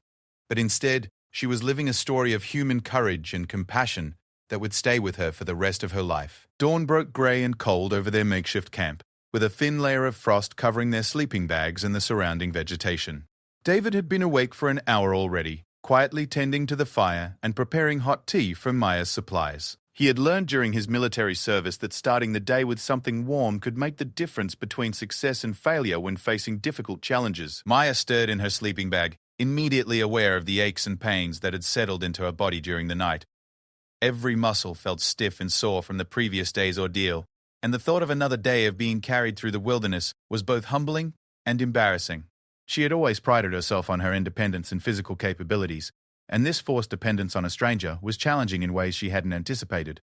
but instead, she was living a story of human courage and compassion that would stay with her for the rest of her life. Dawn broke grey and cold over their makeshift camp, with a thin layer of frost covering their sleeping bags and the surrounding vegetation. David had been awake for an hour already, quietly tending to the fire and preparing hot tea from Maya's supplies. He had learned during his military service that starting the day with something warm could make the difference between success and failure when facing difficult challenges. Maya stirred in her sleeping bag, immediately aware of the aches and pains that had settled into her body during the night. Every muscle felt stiff and sore from the previous day's ordeal, and the thought of another day of being carried through the wilderness was both humbling and embarrassing. She had always prided herself on her independence and physical capabilities, and this forced dependence on a stranger was challenging in ways she hadn't anticipated.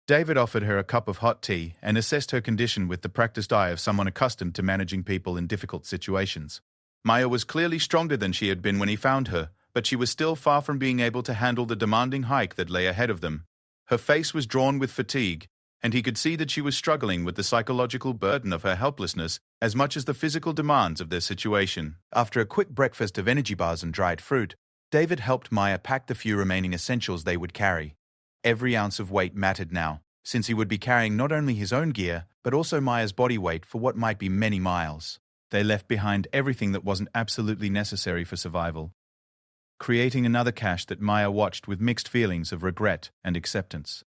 David offered her a cup of hot tea and assessed her condition with the practiced eye of someone accustomed to managing people in difficult situations. Maya was clearly stronger than she had been when he found her, but she was still far from being able to handle the demanding hike that lay ahead of them. Her face was drawn with fatigue, and he could see that she was struggling with the psychological burden of her helplessness as much as the physical demands of their situation. After a quick breakfast of energy bars and dried fruit, David helped Maya pack the few remaining essentials they would carry. Every ounce of weight mattered now, since he would be carrying not only his own gear, but also Maya's body weight for what might be many miles. They left behind everything that wasn't absolutely necessary for survival, creating another cache that Maya watched with mixed feelings of regret and acceptance.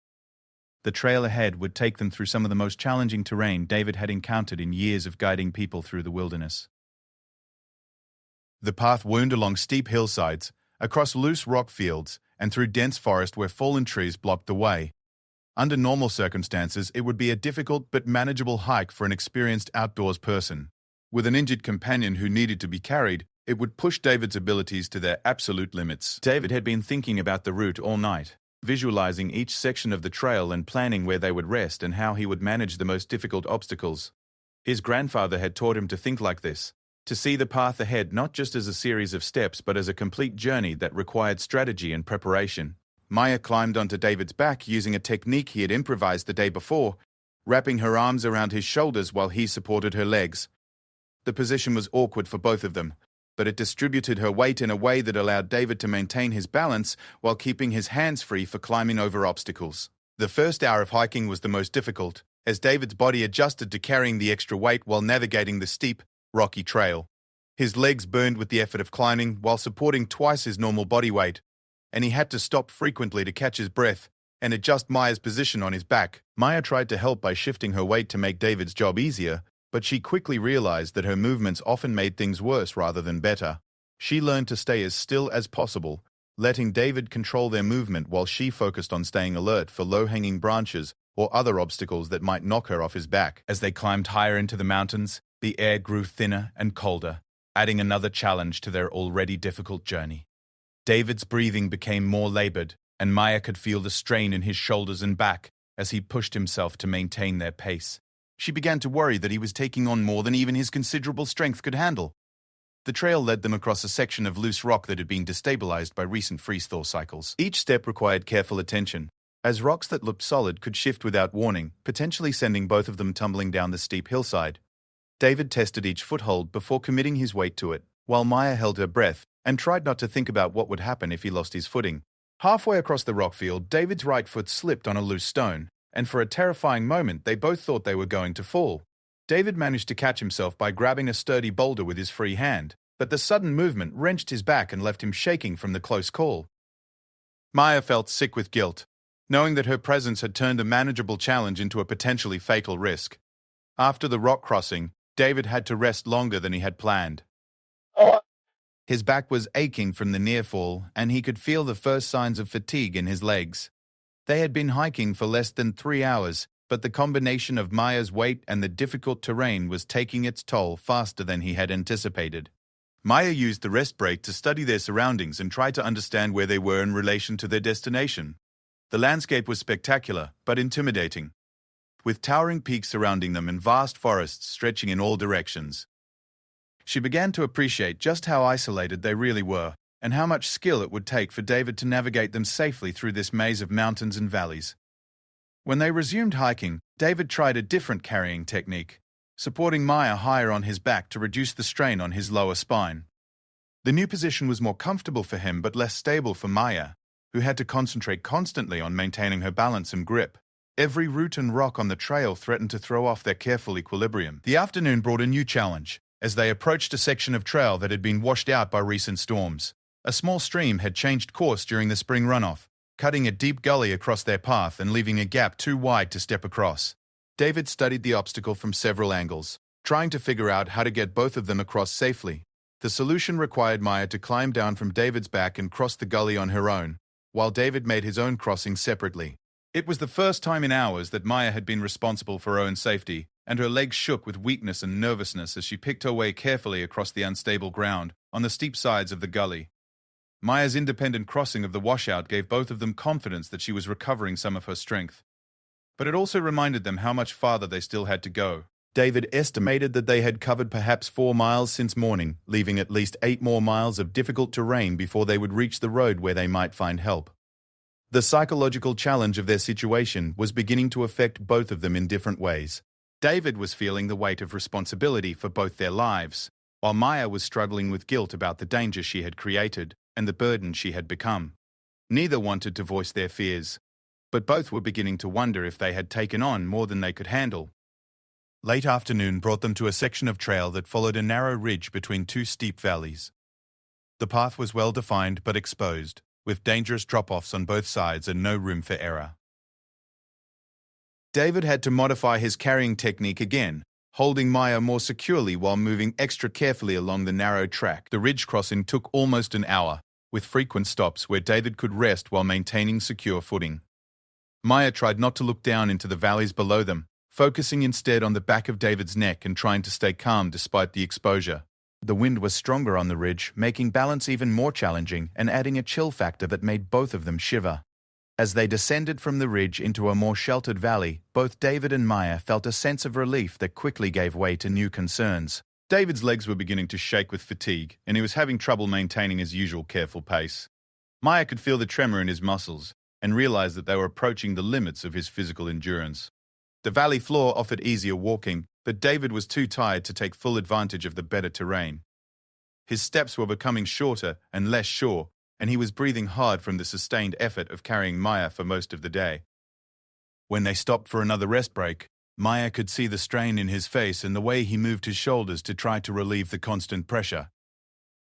The trail ahead would take them through some of the most challenging terrain David had encountered in years of guiding people through the wilderness. The path wound along steep hillsides, across loose rock fields, and through dense forest where fallen trees blocked the way. Under normal circumstances, it would be a difficult but manageable hike for an experienced outdoors person. With an injured companion who needed to be carried, it would push David's abilities to their absolute limits. David had been thinking about the route all night, visualizing each section of the trail and planning where they would rest and how he would manage the most difficult obstacles. His grandfather had taught him to think like this, to see the path ahead not just as a series of steps but as a complete journey that required strategy and preparation. Maya climbed onto David's back using a technique he had improvised the day before, wrapping her arms around his shoulders while he supported her legs. The position was awkward for both of them, but it distributed her weight in a way that allowed David to maintain his balance while keeping his hands free for climbing over obstacles. The first hour of hiking was the most difficult, as David's body adjusted to carrying the extra weight while navigating the steep, rocky trail. His legs burned with the effort of climbing while supporting twice his normal body weight, and he had to stop frequently to catch his breath and adjust Maya's position on his back. Maya tried to help by shifting her weight to make David's job easier, but she quickly realized that her movements often made things worse rather than better. She learned to stay as still as possible, letting David control their movement while she focused on staying alert for low-hanging branches or other obstacles that might knock her off his back. As they climbed higher into the mountains, the air grew thinner and colder, adding another challenge to their already difficult journey. David's breathing became more labored, and Maya could feel the strain in his shoulders and back as he pushed himself to maintain their pace. She began to worry that he was taking on more than even his considerable strength could handle. The trail led them across a section of loose rock that had been destabilized by recent freeze-thaw cycles. Each step required careful attention, as rocks that looked solid could shift without warning, potentially sending both of them tumbling down the steep hillside. David tested each foothold before committing his weight to it, while Maya held her breath and tried not to think about what would happen if he lost his footing. Halfway across the rock field, David's right foot slipped on a loose stone, and for a terrifying moment they both thought they were going to fall. David managed to catch himself by grabbing a sturdy boulder with his free hand, but the sudden movement wrenched his back and left him shaking from the close call. Maya felt sick with guilt, knowing that her presence had turned a manageable challenge into a potentially fatal risk. After the rock crossing, David had to rest longer than he had planned. His back was aching from the near fall, and he could feel the first signs of fatigue in his legs. They had been hiking for less than 3 hours, but the combination of Maya's weight and the difficult terrain was taking its toll faster than he had anticipated. Maya used the rest break to study their surroundings and try to understand where they were in relation to their destination. The landscape was spectacular, but intimidating, with towering peaks surrounding them and vast forests stretching in all directions. She began to appreciate just how isolated they really were, and how much skill it would take for David to navigate them safely through this maze of mountains and valleys. When they resumed hiking, David tried a different carrying technique, supporting Maya higher on his back to reduce the strain on his lower spine. The new position was more comfortable for him but less stable for Maya, who had to concentrate constantly on maintaining her balance and grip. Every root and rock on the trail threatened to throw off their careful equilibrium. The afternoon brought a new challenge, as they approached a section of trail that had been washed out by recent storms. A small stream had changed course during the spring runoff, cutting a deep gully across their path and leaving a gap too wide to step across. David studied the obstacle from several angles, trying to figure out how to get both of them across safely. The solution required Maya to climb down from David's back and cross the gully on her own, while David made his own crossing separately. It was the first time in hours that Maya had been responsible for her own safety, and her legs shook with weakness and nervousness as she picked her way carefully across the unstable ground on the steep sides of the gully. Maya's independent crossing of the washout gave both of them confidence that she was recovering some of her strength. But it also reminded them how much farther they still had to go. David estimated that they had covered perhaps 4 miles since morning, leaving at least 8 more miles of difficult terrain before they would reach the road where they might find help. The psychological challenge of their situation was beginning to affect both of them in different ways. David was feeling the weight of responsibility for both their lives, while Maya was struggling with guilt about the danger she had created and the burden she had become. Neither wanted to voice their fears, but both were beginning to wonder if they had taken on more than they could handle. Late afternoon brought them to a section of trail that followed a narrow ridge between 2 steep valleys. The path was well defined but exposed, with dangerous drop-offs on both sides and no room for error. David had to modify his carrying technique again, holding Maya more securely while moving extra carefully along the narrow track. The ridge crossing took almost an hour, with frequent stops where David could rest while maintaining secure footing. Maya tried not to look down into the valleys below them, focusing instead on the back of David's neck and trying to stay calm despite the exposure. The wind was stronger on the ridge, making balance even more challenging and adding a chill factor that made both of them shiver. As they descended from the ridge into a more sheltered valley, both David and Maya felt a sense of relief that quickly gave way to new concerns. David's legs were beginning to shake with fatigue, and he was having trouble maintaining his usual careful pace. Maya could feel the tremor in his muscles and realized that they were approaching the limits of his physical endurance. The valley floor offered easier walking, but David was too tired to take full advantage of the better terrain. His steps were becoming shorter and less sure, and he was breathing hard from the sustained effort of carrying Maya for most of the day. When they stopped for another rest break, Maya could see the strain in his face and the way he moved his shoulders to try to relieve the constant pressure.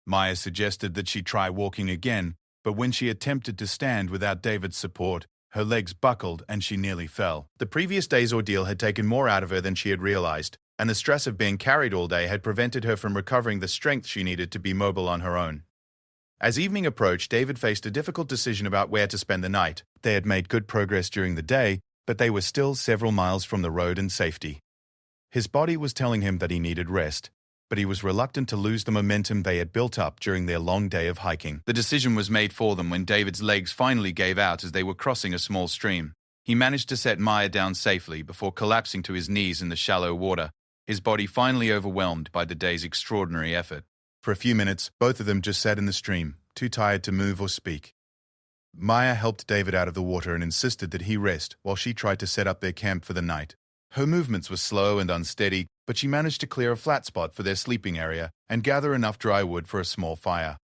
Maya suggested that she try walking again, but when she attempted to stand without David's support, her legs buckled and she nearly fell. The previous day's ordeal had taken more out of her than she had realized, and the stress of being carried all day had prevented her from recovering the strength she needed to be mobile on her own. As evening approached, David faced a difficult decision about where to spend the night. They had made good progress during the day, but they were still several miles from the road and safety. His body was telling him that he needed rest, but he was reluctant to lose the momentum they had built up during their long day of hiking. The decision was made for them when David's legs finally gave out as they were crossing a small stream. He managed to set Maya down safely before collapsing to his knees in the shallow water, his body finally overwhelmed by the day's extraordinary effort. For a few minutes, both of them just sat in the stream, too tired to move or speak. Maya helped David out of the water and insisted that he rest while she tried to set up their camp for the night. Her movements were slow and unsteady, but she managed to clear a flat spot for their sleeping area and gather enough dry wood for a small fire.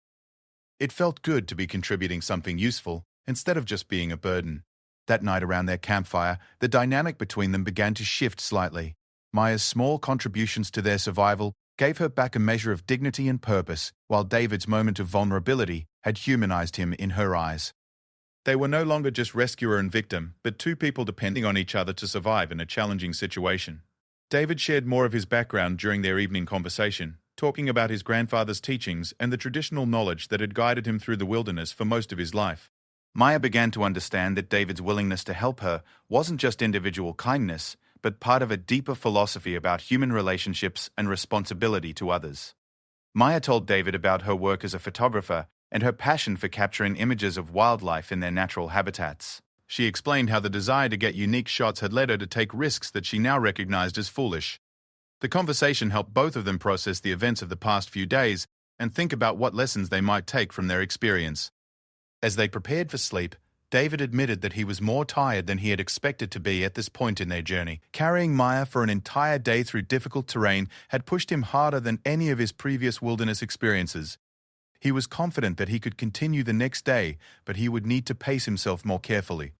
It felt good to be contributing something useful instead of just being a burden. That night around their campfire, the dynamic between them began to shift slightly. Maya's small contributions to their survival gave her back a measure of dignity and purpose, while David's moment of vulnerability had humanized him in her eyes. They were no longer just rescuer and victim, but two people depending on each other to survive in a challenging situation. David shared more of his background during their evening conversation, talking about his grandfather's teachings and the traditional knowledge that had guided him through the wilderness for most of his life. Maya began to understand that David's willingness to help her wasn't just individual kindness, but part of a deeper philosophy about human relationships and responsibility to others. Maya told David about her work as a photographer and her passion for capturing images of wildlife in their natural habitats. She explained how the desire to get unique shots had led her to take risks that she now recognized as foolish. The conversation helped both of them process the events of the past few days and think about what lessons they might take from their experience. As they prepared for sleep, David admitted that he was more tired than he had expected to be at this point in their journey. Carrying Maya for an entire day through difficult terrain had pushed him harder than any of his previous wilderness experiences. He was confident that he could continue the next day, but he would need to pace himself more carefully.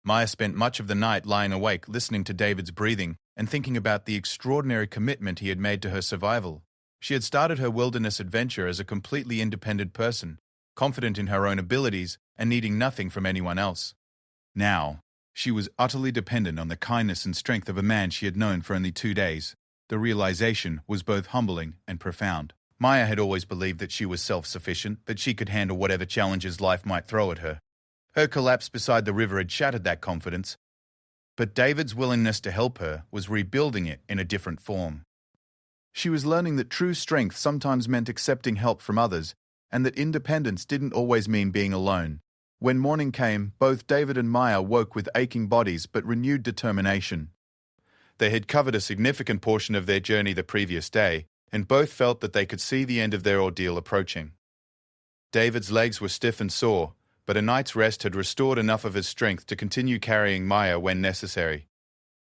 Maya spent much of the night lying awake listening to David's breathing and thinking about the extraordinary commitment he had made to her survival. She had started her wilderness adventure as a completely independent person, confident in her own abilities and needing nothing from anyone else. Now, she was utterly dependent on the kindness and strength of a man she had known for only 2 days. The realization was both humbling and profound. Maya had always believed that she was self-sufficient, that she could handle whatever challenges life might throw at her. Her collapse beside the river had shattered that confidence, but David's willingness to help her was rebuilding it in a different form. She was learning that true strength sometimes meant accepting help from others, and that independence didn't always mean being alone. When morning came, both David and Maya woke with aching bodies but renewed determination. They had covered a significant portion of their journey the previous day, and both felt that they could see the end of their ordeal approaching. David's legs were stiff and sore, but a night's rest had restored enough of his strength to continue carrying Maya when necessary.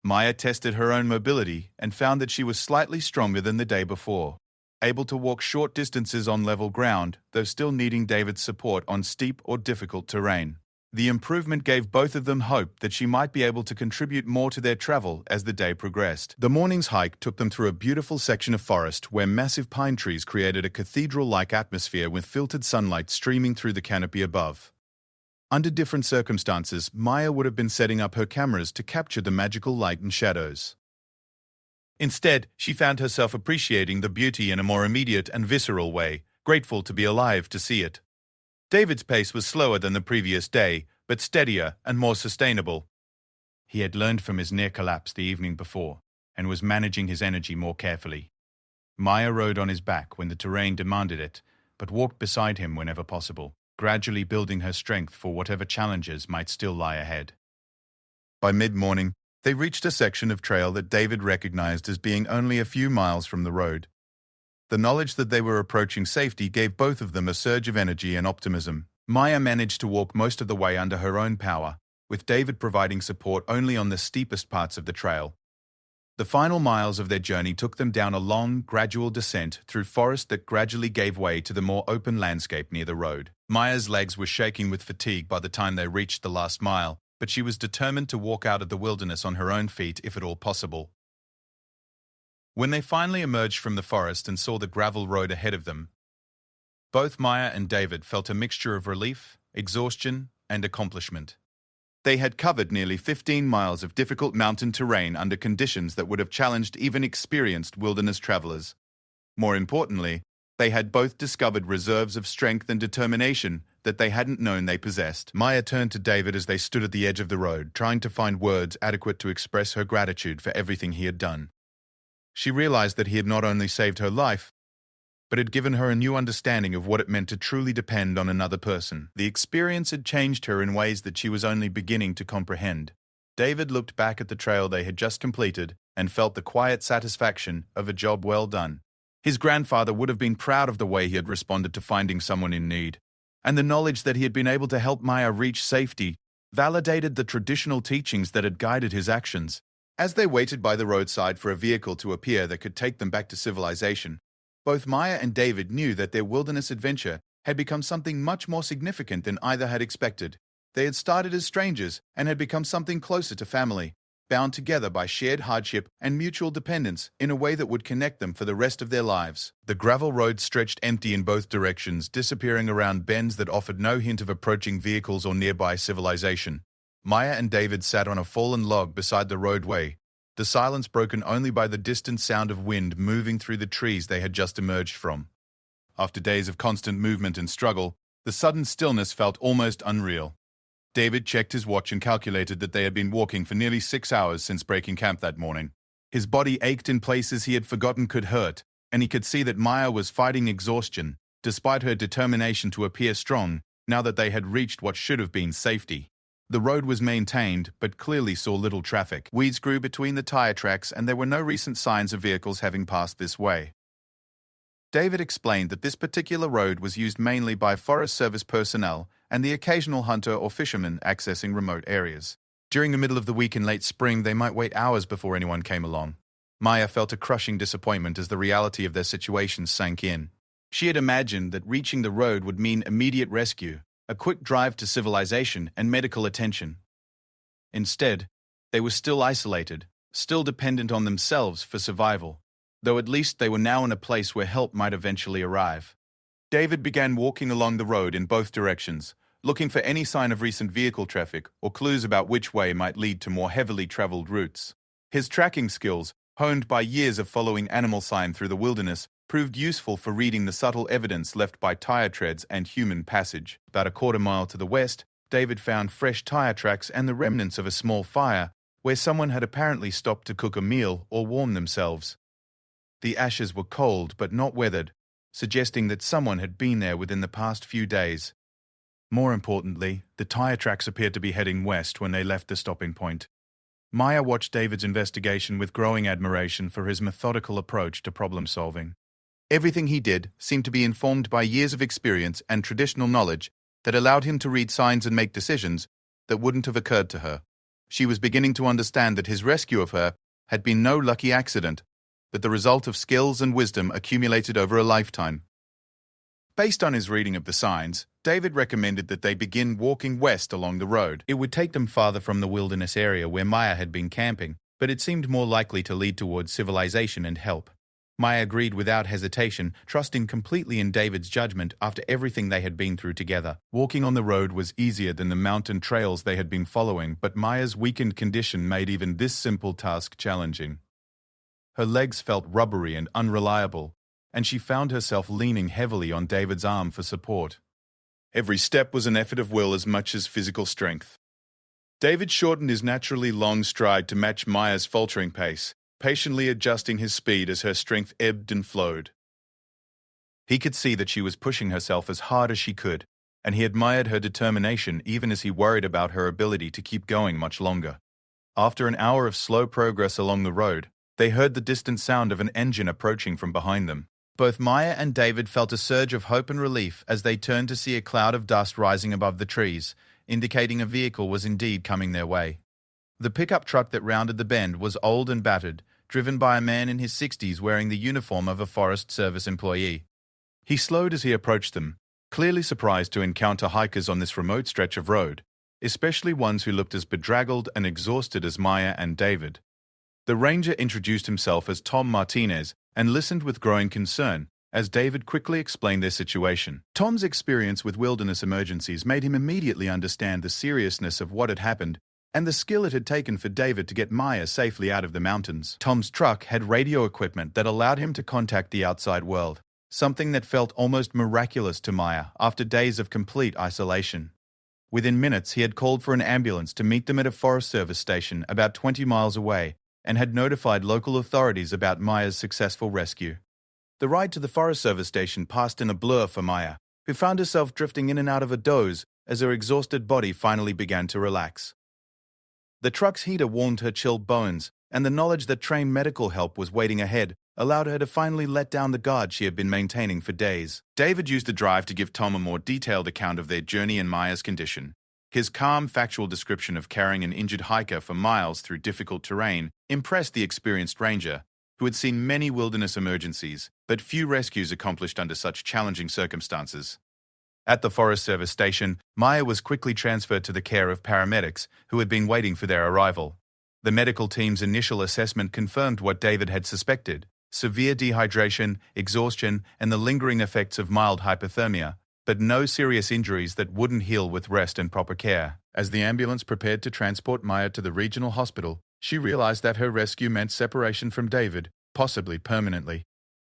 Maya tested her own mobility and found that she was slightly stronger than the day before, able to walk short distances on level ground, though still needing David's support on steep or difficult terrain. The improvement gave both of them hope that she might be able to contribute more to their travel as the day progressed. The morning's hike took them through a beautiful section of forest where massive pine trees created a cathedral-like atmosphere with filtered sunlight streaming through the canopy above. Under different circumstances, Maya would have been setting up her cameras to capture the magical light and shadows. Instead, she found herself appreciating the beauty in a more immediate and visceral way, grateful to be alive to see it. David's pace was slower than the previous day, but steadier and more sustainable. He had learned from his near collapse the evening before, and was managing his energy more carefully. Maya rode on his back when the terrain demanded it, but walked beside him whenever possible, gradually building her strength for whatever challenges might still lie ahead. By mid-morning, they reached a section of trail that David recognized as being only a few miles from the road. The knowledge that they were approaching safety gave both of them a surge of energy and optimism. Maya managed to walk most of the way under her own power, with David providing support only on the steepest parts of the trail. The final miles of their journey took them down a long, gradual descent through forest that gradually gave way to the more open landscape near the road. Maya's legs were shaking with fatigue by the time they reached the last mile, but she was determined to walk out of the wilderness on her own feet if at all possible. When they finally emerged from the forest and saw the gravel road ahead of them, both Maya and David felt a mixture of relief, exhaustion, and accomplishment. They had covered nearly 15 miles of difficult mountain terrain under conditions that would have challenged even experienced wilderness travelers. More importantly, they had both discovered reserves of strength and determination that they hadn't known they possessed. Maya turned to David as they stood at the edge of the road, trying to find words adequate to express her gratitude for everything he had done. She realized that he had not only saved her life, but had given her a new understanding of what it meant to truly depend on another person. The experience had changed her in ways that she was only beginning to comprehend. David looked back at the trail they had just completed and felt the quiet satisfaction of a job well done. His grandfather would have been proud of the way he had responded to finding someone in need, and the knowledge that he had been able to help Maya reach safety validated the traditional teachings that had guided his actions. As they waited by the roadside for a vehicle to appear that could take them back to civilization, both Maya and David knew that their wilderness adventure had become something much more significant than either had expected. They had started as strangers and had become something closer to family, bound together by shared hardship and mutual dependence in a way that would connect them for the rest of their lives. The gravel road stretched empty in both directions, disappearing around bends that offered no hint of approaching vehicles or nearby civilization. Maya and David sat on a fallen log beside the roadway, the silence broken only by the distant sound of wind moving through the trees they had just emerged from. After days of constant movement and struggle, the sudden stillness felt almost unreal. David checked his watch and calculated that they had been walking for nearly 6 hours since breaking camp that morning. His body ached in places he had forgotten could hurt, and he could see that Maya was fighting exhaustion, despite her determination to appear strong, now that they had reached what should have been safety. The road was maintained, but clearly saw little traffic. Weeds grew between the tire tracks, and there were no recent signs of vehicles having passed this way. David explained that this particular road was used mainly by Forest Service personnel and the occasional hunter or fisherman accessing remote areas. During the middle of the week in late spring, they might wait hours before anyone came along. Maya felt a crushing disappointment as the reality of their situation sank in. She had imagined that reaching the road would mean immediate rescue, a quick drive to civilization, and medical attention. Instead, they were still isolated, still dependent on themselves for survival, though at least they were now in a place where help might eventually arrive. David began walking along the road in both directions, looking for any sign of recent vehicle traffic or clues about which way might lead to more heavily traveled routes. His tracking skills, honed by years of following animal sign through the wilderness, proved useful for reading the subtle evidence left by tire treads and human passage. About a quarter mile to the west, David found fresh tire tracks and the remnants of a small fire, where someone had apparently stopped to cook a meal or warm themselves. The ashes were cold but not weathered, suggesting that someone had been there within the past few days. More importantly, the tire tracks appeared to be heading west when they left the stopping point. Maya watched David's investigation with growing admiration for his methodical approach to problem-solving. Everything he did seemed to be informed by years of experience and traditional knowledge that allowed him to read signs and make decisions that wouldn't have occurred to her. She was beginning to understand that his rescue of her had been no lucky accident, but the result of skills and wisdom accumulated over a lifetime. Based on his reading of the signs, David recommended that they begin walking west along the road. It would take them farther from the wilderness area where Maya had been camping, but it seemed more likely to lead towards civilization and help. Maya agreed without hesitation, trusting completely in David's judgment after everything they had been through together. Walking on the road was easier than the mountain trails they had been following, but Maya's weakened condition made even this simple task challenging. Her legs felt rubbery and unreliable, and she found herself leaning heavily on David's arm for support. Every step was an effort of will as much as physical strength. David shortened his naturally long stride to match Maya's faltering pace, patiently adjusting his speed as her strength ebbed and flowed. He could see that she was pushing herself as hard as she could, and he admired her determination even as he worried about her ability to keep going much longer. After an hour of slow progress along the road, they heard the distant sound of an engine approaching from behind them. Both Maya and David felt a surge of hope and relief as they turned to see a cloud of dust rising above the trees, indicating a vehicle was indeed coming their way. The pickup truck that rounded the bend was old and battered, driven by a man in his 60s wearing the uniform of a Forest Service employee. He slowed as he approached them, clearly surprised to encounter hikers on this remote stretch of road, especially ones who looked as bedraggled and exhausted as Maya and David. The ranger introduced himself as Tom Martinez and listened with growing concern as David quickly explained their situation. Tom's experience with wilderness emergencies made him immediately understand the seriousness of what had happened and the skill it had taken for David to get Maya safely out of the mountains. Tom's truck had radio equipment that allowed him to contact the outside world, something that felt almost miraculous to Maya after days of complete isolation. Within minutes, he had called for an ambulance to meet them at a Forest Service station about 20 miles away and had notified local authorities about Maya's successful rescue. The ride to the Forest Service station passed in a blur for Maya, who found herself drifting in and out of a doze as her exhausted body finally began to relax. The truck's heater warmed her chilled bones, and the knowledge that trained medical help was waiting ahead allowed her to finally let down the guard she had been maintaining for days. David used the drive to give Tom a more detailed account of their journey and Maya's condition. His calm, factual description of carrying an injured hiker for miles through difficult terrain impressed the experienced ranger, who had seen many wilderness emergencies, but few rescues accomplished under such challenging circumstances. At the Forest Service station, Maya was quickly transferred to the care of paramedics who had been waiting for their arrival. The medical team's initial assessment confirmed what David had suspected: severe dehydration, exhaustion, and the lingering effects of mild hypothermia, but no serious injuries that wouldn't heal with rest and proper care. As the ambulance prepared to transport Maya to the regional hospital, She realized that her rescue meant separation from David, possibly permanently.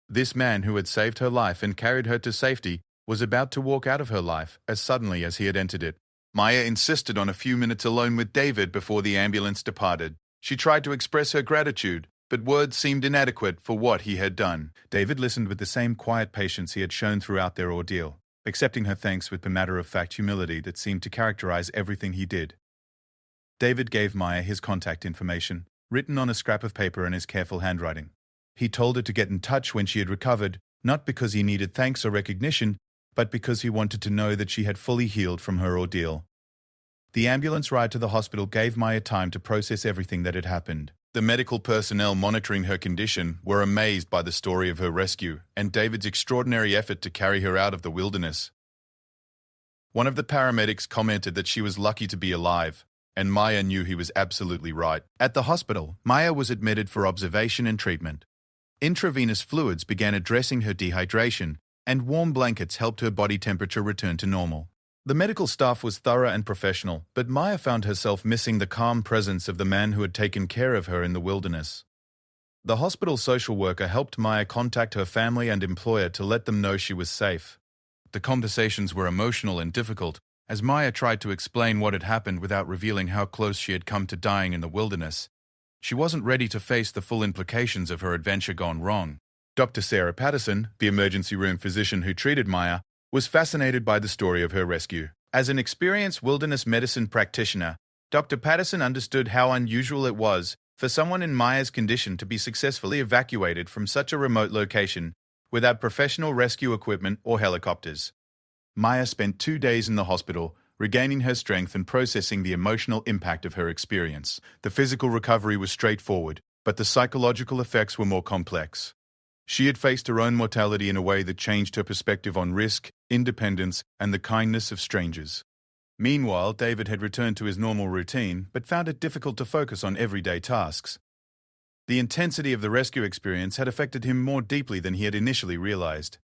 This man who had saved her life and carried her to safety was about to walk out of her life as suddenly as he had entered it. Maya insisted on a few minutes alone with David before the ambulance departed. She tried to express her gratitude, but words seemed inadequate for what he had done. David listened with the same quiet patience he had shown throughout their ordeal, accepting her thanks with the matter-of-fact humility that seemed to characterize everything he did. David gave Maya his contact information, written on a scrap of paper in his careful handwriting. He told her to get in touch when she had recovered, not because he needed thanks or recognition, but because he wanted to know that she had fully healed from her ordeal. The ambulance ride to the hospital gave Maya time to process everything that had happened. The medical personnel monitoring her condition were amazed by the story of her rescue and David's extraordinary effort to carry her out of the wilderness. One of the paramedics commented that she was lucky to be alive, and Maya knew he was absolutely right. At the hospital, Maya was admitted for observation and treatment. Intravenous fluids began addressing her dehydration, and warm blankets helped her body temperature return to normal. The medical staff was thorough and professional, but Maya found herself missing the calm presence of the man who had taken care of her in the wilderness. The hospital social worker helped Maya contact her family and employer to let them know she was safe. The conversations were emotional and difficult, as Maya tried to explain what had happened without revealing how close she had come to dying in the wilderness. She wasn't ready to face the full implications of her adventure gone wrong. Dr. Sarah Patterson, the emergency room physician who treated Maya, was fascinated by the story of her rescue. As an experienced wilderness medicine practitioner, Dr. Patterson understood how unusual it was for someone in Maya's condition to be successfully evacuated from such a remote location without professional rescue equipment or helicopters. Maya spent 2 days in the hospital, regaining her strength and processing the emotional impact of her experience. The physical recovery was straightforward, but the psychological effects were more complex. She had faced her own mortality in a way that changed her perspective on risk, independence, and the kindness of strangers. Meanwhile, David had returned to his normal routine, but found it difficult to focus on everyday tasks. The intensity of the rescue experience had affected him more deeply than he had initially realized.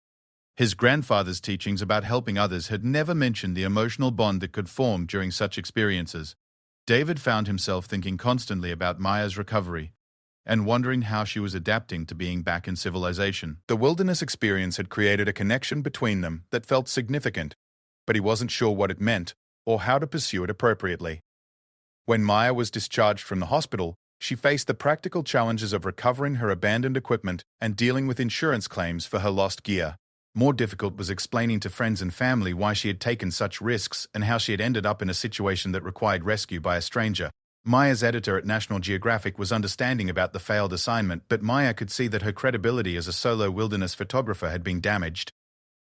His grandfather's teachings about helping others had never mentioned the emotional bond that could form during such experiences. David found himself thinking constantly about Maya's recovery, and wondering how she was adapting to being back in civilization. The wilderness experience had created a connection between them that felt significant, but he wasn't sure what it meant or how to pursue it appropriately. When Maya was discharged from the hospital, she faced the practical challenges of recovering her abandoned equipment and dealing with insurance claims for her lost gear. More difficult was explaining to friends and family why she had taken such risks and how she had ended up in a situation that required rescue by a stranger. Maya's editor at National Geographic was understanding about the failed assignment, but Maya could see that her credibility as a solo wilderness photographer had been damaged.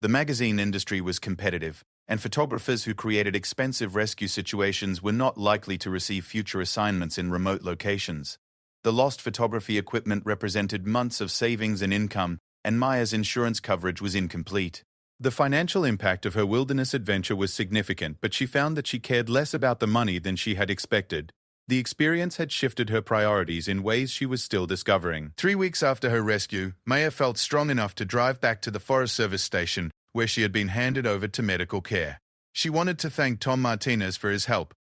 The magazine industry was competitive, and photographers who created expensive rescue situations were not likely to receive future assignments in remote locations. The lost photography equipment represented months of savings and income, and Maya's insurance coverage was incomplete. The financial impact of her wilderness adventure was significant, but she found that she cared less about the money than she had expected. The experience had shifted her priorities in ways she was still discovering. 3 weeks after her rescue, Maya felt strong enough to drive back to the Forest Service station, where she had been handed over to medical care. She wanted to thank Tom Martinez for his help,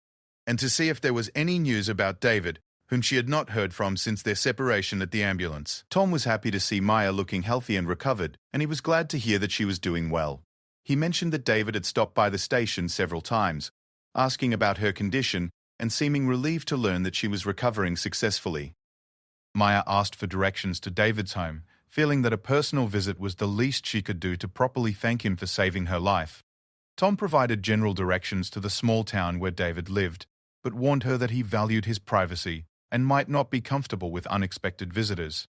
and to see if there was any news about David, whom she had not heard from since their separation at the ambulance. Tom was happy to see Maya looking healthy and recovered, and he was glad to hear that she was doing well. He mentioned that David had stopped by the station several times, asking about her condition, and seeming relieved to learn that she was recovering successfully. Maya asked for directions to David's home, feeling that a personal visit was the least she could do to properly thank him for saving her life. Tom provided general directions to the small town where David lived, but warned her that he valued his privacy and might not be comfortable with unexpected visitors.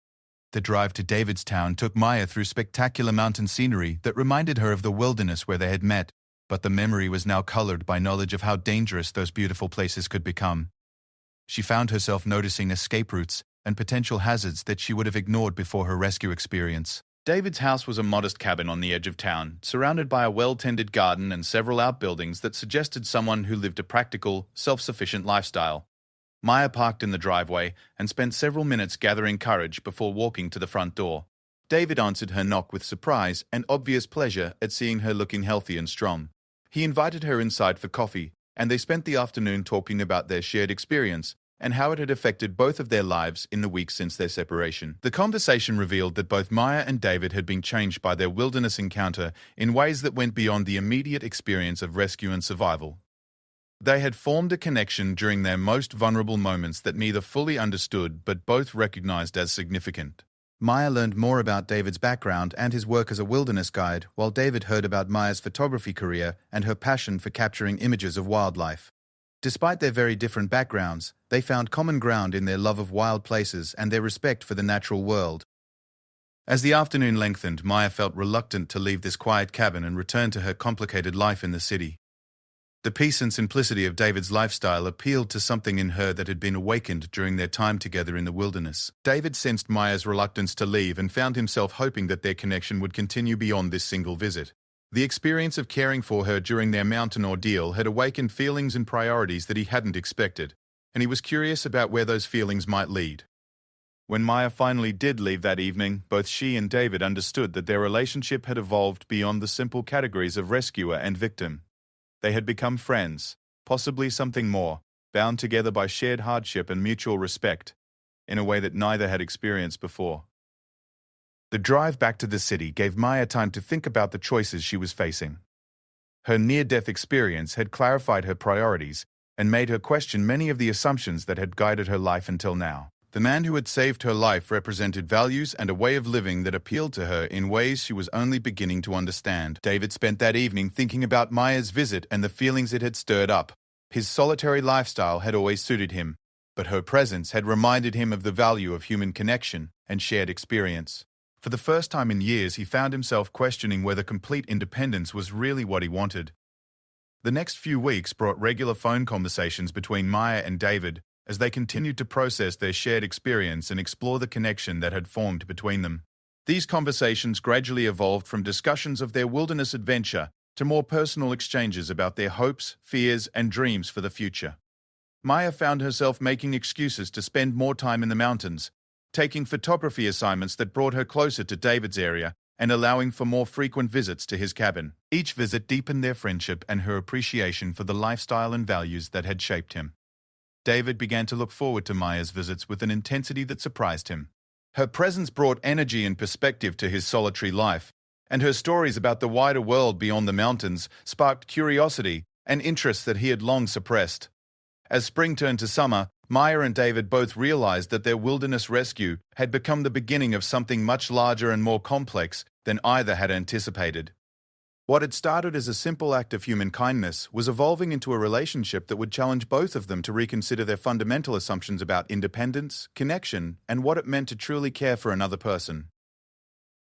The drive to David's town took Maya through spectacular mountain scenery that reminded her of the wilderness where they had met, but the memory was now colored by knowledge of how dangerous those beautiful places could become. She found herself noticing escape routes and potential hazards that she would have ignored before her rescue experience. David's house was a modest cabin on the edge of town, surrounded by a well-tended garden and several outbuildings that suggested someone who lived a practical, self-sufficient lifestyle. Maya parked in the driveway and spent several minutes gathering courage before walking to the front door. David answered her knock with surprise and obvious pleasure at seeing her looking healthy and strong. He invited her inside for coffee, and they spent the afternoon talking about their shared experience, and how it had affected both of their lives in the weeks since their separation. The conversation revealed that both Maya and David had been changed by their wilderness encounter in ways that went beyond the immediate experience of rescue and survival. They had formed a connection during their most vulnerable moments that neither fully understood but both recognized as significant. Maya learned more about David's background and his work as a wilderness guide, while David heard about Maya's photography career and her passion for capturing images of wildlife. Despite their very different backgrounds, they found common ground in their love of wild places and their respect for the natural world. As the afternoon lengthened, Maya felt reluctant to leave this quiet cabin and return to her complicated life in the city. The peace and simplicity of David's lifestyle appealed to something in her that had been awakened during their time together in the wilderness. David sensed Maya's reluctance to leave and found himself hoping that their connection would continue beyond this single visit. The experience of caring for her during their mountain ordeal had awakened feelings and priorities that he hadn't expected, and he was curious about where those feelings might lead. When Maya finally did leave that evening, both she and David understood that their relationship had evolved beyond the simple categories of rescuer and victim. They had become friends, possibly something more, bound together by shared hardship and mutual respect, in a way that neither had experienced before. The drive back to the city gave Maya time to think about the choices she was facing. Her near-death experience had clarified her priorities and made her question many of the assumptions that had guided her life until now. The man who had saved her life represented values and a way of living that appealed to her in ways she was only beginning to understand. David spent that evening thinking about Maya's visit and the feelings it had stirred up. His solitary lifestyle had always suited him, but her presence had reminded him of the value of human connection and shared experience. For the first time in years, he found himself questioning whether complete independence was really what he wanted. The next few weeks brought regular phone conversations between Maya and David, as they continued to process their shared experience and explore the connection that had formed between them. These conversations gradually evolved from discussions of their wilderness adventure to more personal exchanges about their hopes, fears, and dreams for the future. Maya found herself making excuses to spend more time in the mountains, taking photography assignments that brought her closer to David's area and allowing for more frequent visits to his cabin. Each visit deepened their friendship and her appreciation for the lifestyle and values that had shaped him. David began to look forward to Maya's visits with an intensity that surprised him. Her presence brought energy and perspective to his solitary life, and her stories about the wider world beyond the mountains sparked curiosity and interest that he had long suppressed. As spring turned to summer, Maya and David both realized that their wilderness rescue had become the beginning of something much larger and more complex than either had anticipated. What had started as a simple act of human kindness was evolving into a relationship that would challenge both of them to reconsider their fundamental assumptions about independence, connection, and what it meant to truly care for another person.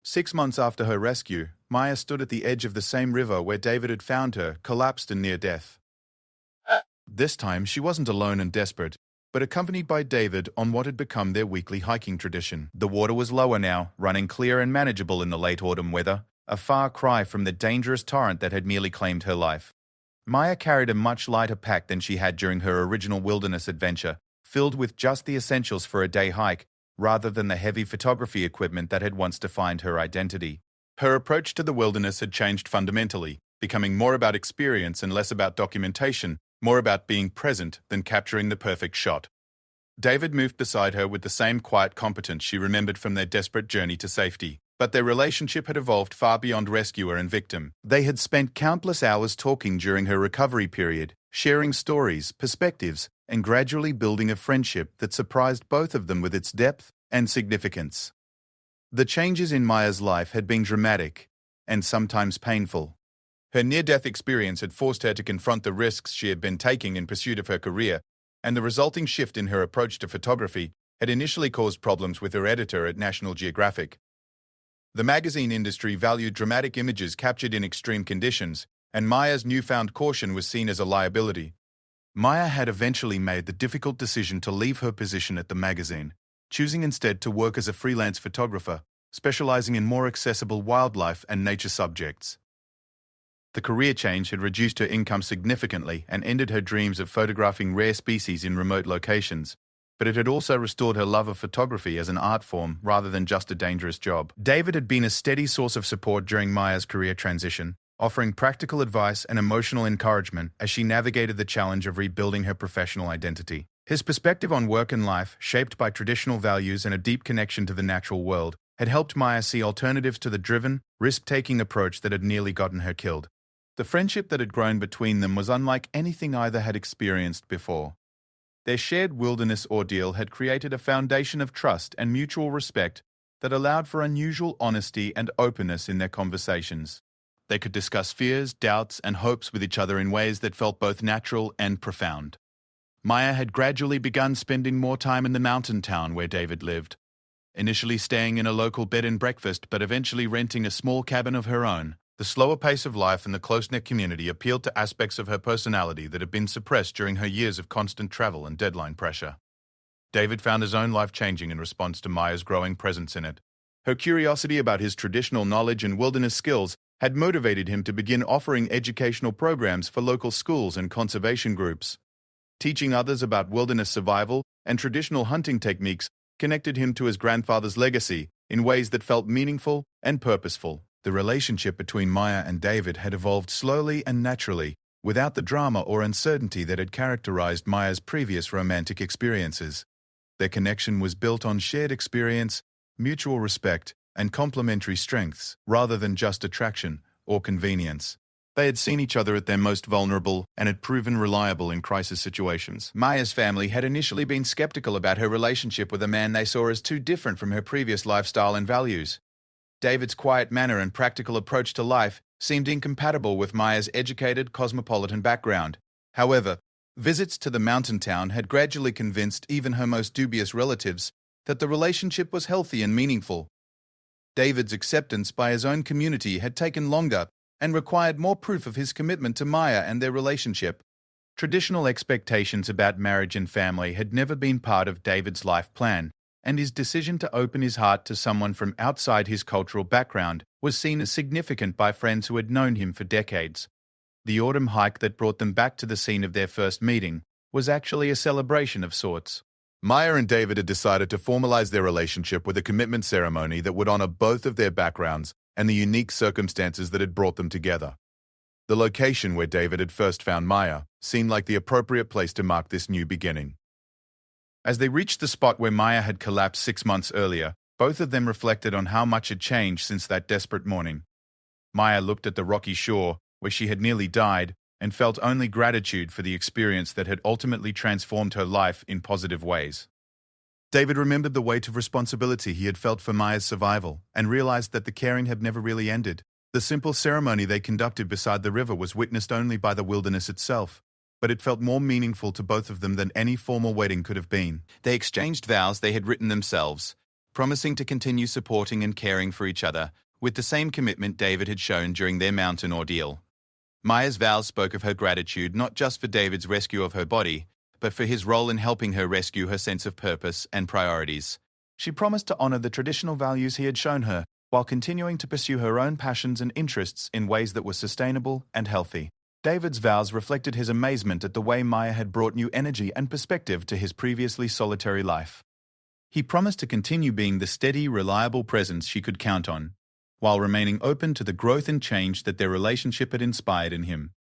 6 months after her rescue, Maya stood at the edge of the same river where David had found her, collapsed and near death. This time, she wasn't alone and desperate, but accompanied by David on what had become their weekly hiking tradition. The water was lower now, running clear and manageable in the late autumn weather, a far cry from the dangerous torrent that had merely claimed her life. Maya carried a much lighter pack than she had during her original wilderness adventure, filled with just the essentials for a day hike, rather than the heavy photography equipment that had once defined her identity. Her approach to the wilderness had changed fundamentally, becoming more about experience and less about documentation, more about being present than capturing the perfect shot. David moved beside her with the same quiet competence she remembered from their desperate journey to safety. But their relationship had evolved far beyond rescuer and victim. They had spent countless hours talking during her recovery period, sharing stories, perspectives, and gradually building a friendship that surprised both of them with its depth and significance. The changes in Maya's life had been dramatic and sometimes painful. Her near-death experience had forced her to confront the risks she had been taking in pursuit of her career, and the resulting shift in her approach to photography had initially caused problems with her editor at National Geographic. The magazine industry valued dramatic images captured in extreme conditions, and Maya's newfound caution was seen as a liability. Maya had eventually made the difficult decision to leave her position at the magazine, choosing instead to work as a freelance photographer, specializing in more accessible wildlife and nature subjects. The career change had reduced her income significantly and ended her dreams of photographing rare species in remote locations, but it had also restored her love of photography as an art form rather than just a dangerous job. David had been a steady source of support during Maya's career transition, offering practical advice and emotional encouragement as she navigated the challenge of rebuilding her professional identity. His perspective on work and life, shaped by traditional values and a deep connection to the natural world, had helped Maya see alternatives to the driven, risk-taking approach that had nearly gotten her killed. The friendship that had grown between them was unlike anything either had experienced before. Their shared wilderness ordeal had created a foundation of trust and mutual respect that allowed for unusual honesty and openness in their conversations. They could discuss fears, doubts, and hopes with each other in ways that felt both natural and profound. Maya had gradually begun spending more time in the mountain town where David lived, initially staying in a local bed and breakfast but eventually renting a small cabin of her own. The slower pace of life and the close-knit community appealed to aspects of her personality that had been suppressed during her years of constant travel and deadline pressure. David found his own life changing in response to Maya's growing presence in it. Her curiosity about his traditional knowledge and wilderness skills had motivated him to begin offering educational programs for local schools and conservation groups. Teaching others about wilderness survival and traditional hunting techniques connected him to his grandfather's legacy in ways that felt meaningful and purposeful. The relationship between Maya and David had evolved slowly and naturally, without the drama or uncertainty that had characterized Maya's previous romantic experiences. Their connection was built on shared experience, mutual respect, and complementary strengths, rather than just attraction or convenience. They had seen each other at their most vulnerable and had proven reliable in crisis situations. Maya's family had initially been skeptical about her relationship with a man they saw as too different from her previous lifestyle and values. David's quiet manner and practical approach to life seemed incompatible with Maya's educated, cosmopolitan background. However, visits to the mountain town had gradually convinced even her most dubious relatives that the relationship was healthy and meaningful. David's acceptance by his own community had taken longer and required more proof of his commitment to Maya and their relationship. Traditional expectations about marriage and family had never been part of David's life plan, and his decision to open his heart to someone from outside his cultural background was seen as significant by friends who had known him for decades. The autumn hike that brought them back to the scene of their first meeting was actually a celebration of sorts. Maya and David had decided to formalize their relationship with a commitment ceremony that would honor both of their backgrounds and the unique circumstances that had brought them together. The location where David had first found Maya seemed like the appropriate place to mark this new beginning. As they reached the spot where Maya had collapsed 6 months earlier, both of them reflected on how much had changed since that desperate morning. Maya looked at the rocky shore, where she had nearly died, and felt only gratitude for the experience that had ultimately transformed her life in positive ways. David remembered the weight of responsibility he had felt for Maya's survival and realized that the caring had never really ended. The simple ceremony they conducted beside the river was witnessed only by the wilderness itself, but it felt more meaningful to both of them than any formal wedding could have been. They exchanged vows they had written themselves, promising to continue supporting and caring for each other with the same commitment David had shown during their mountain ordeal. Maya's vows spoke of her gratitude not just for David's rescue of her body, but for his role in helping her rescue her sense of purpose and priorities. She promised to honor the traditional values he had shown her, while continuing to pursue her own passions and interests in ways that were sustainable and healthy. David's vows reflected his amazement at the way Maya had brought new energy and perspective to his previously solitary life. He promised to continue being the steady, reliable presence she could count on, while remaining open to the growth and change that their relationship had inspired in him.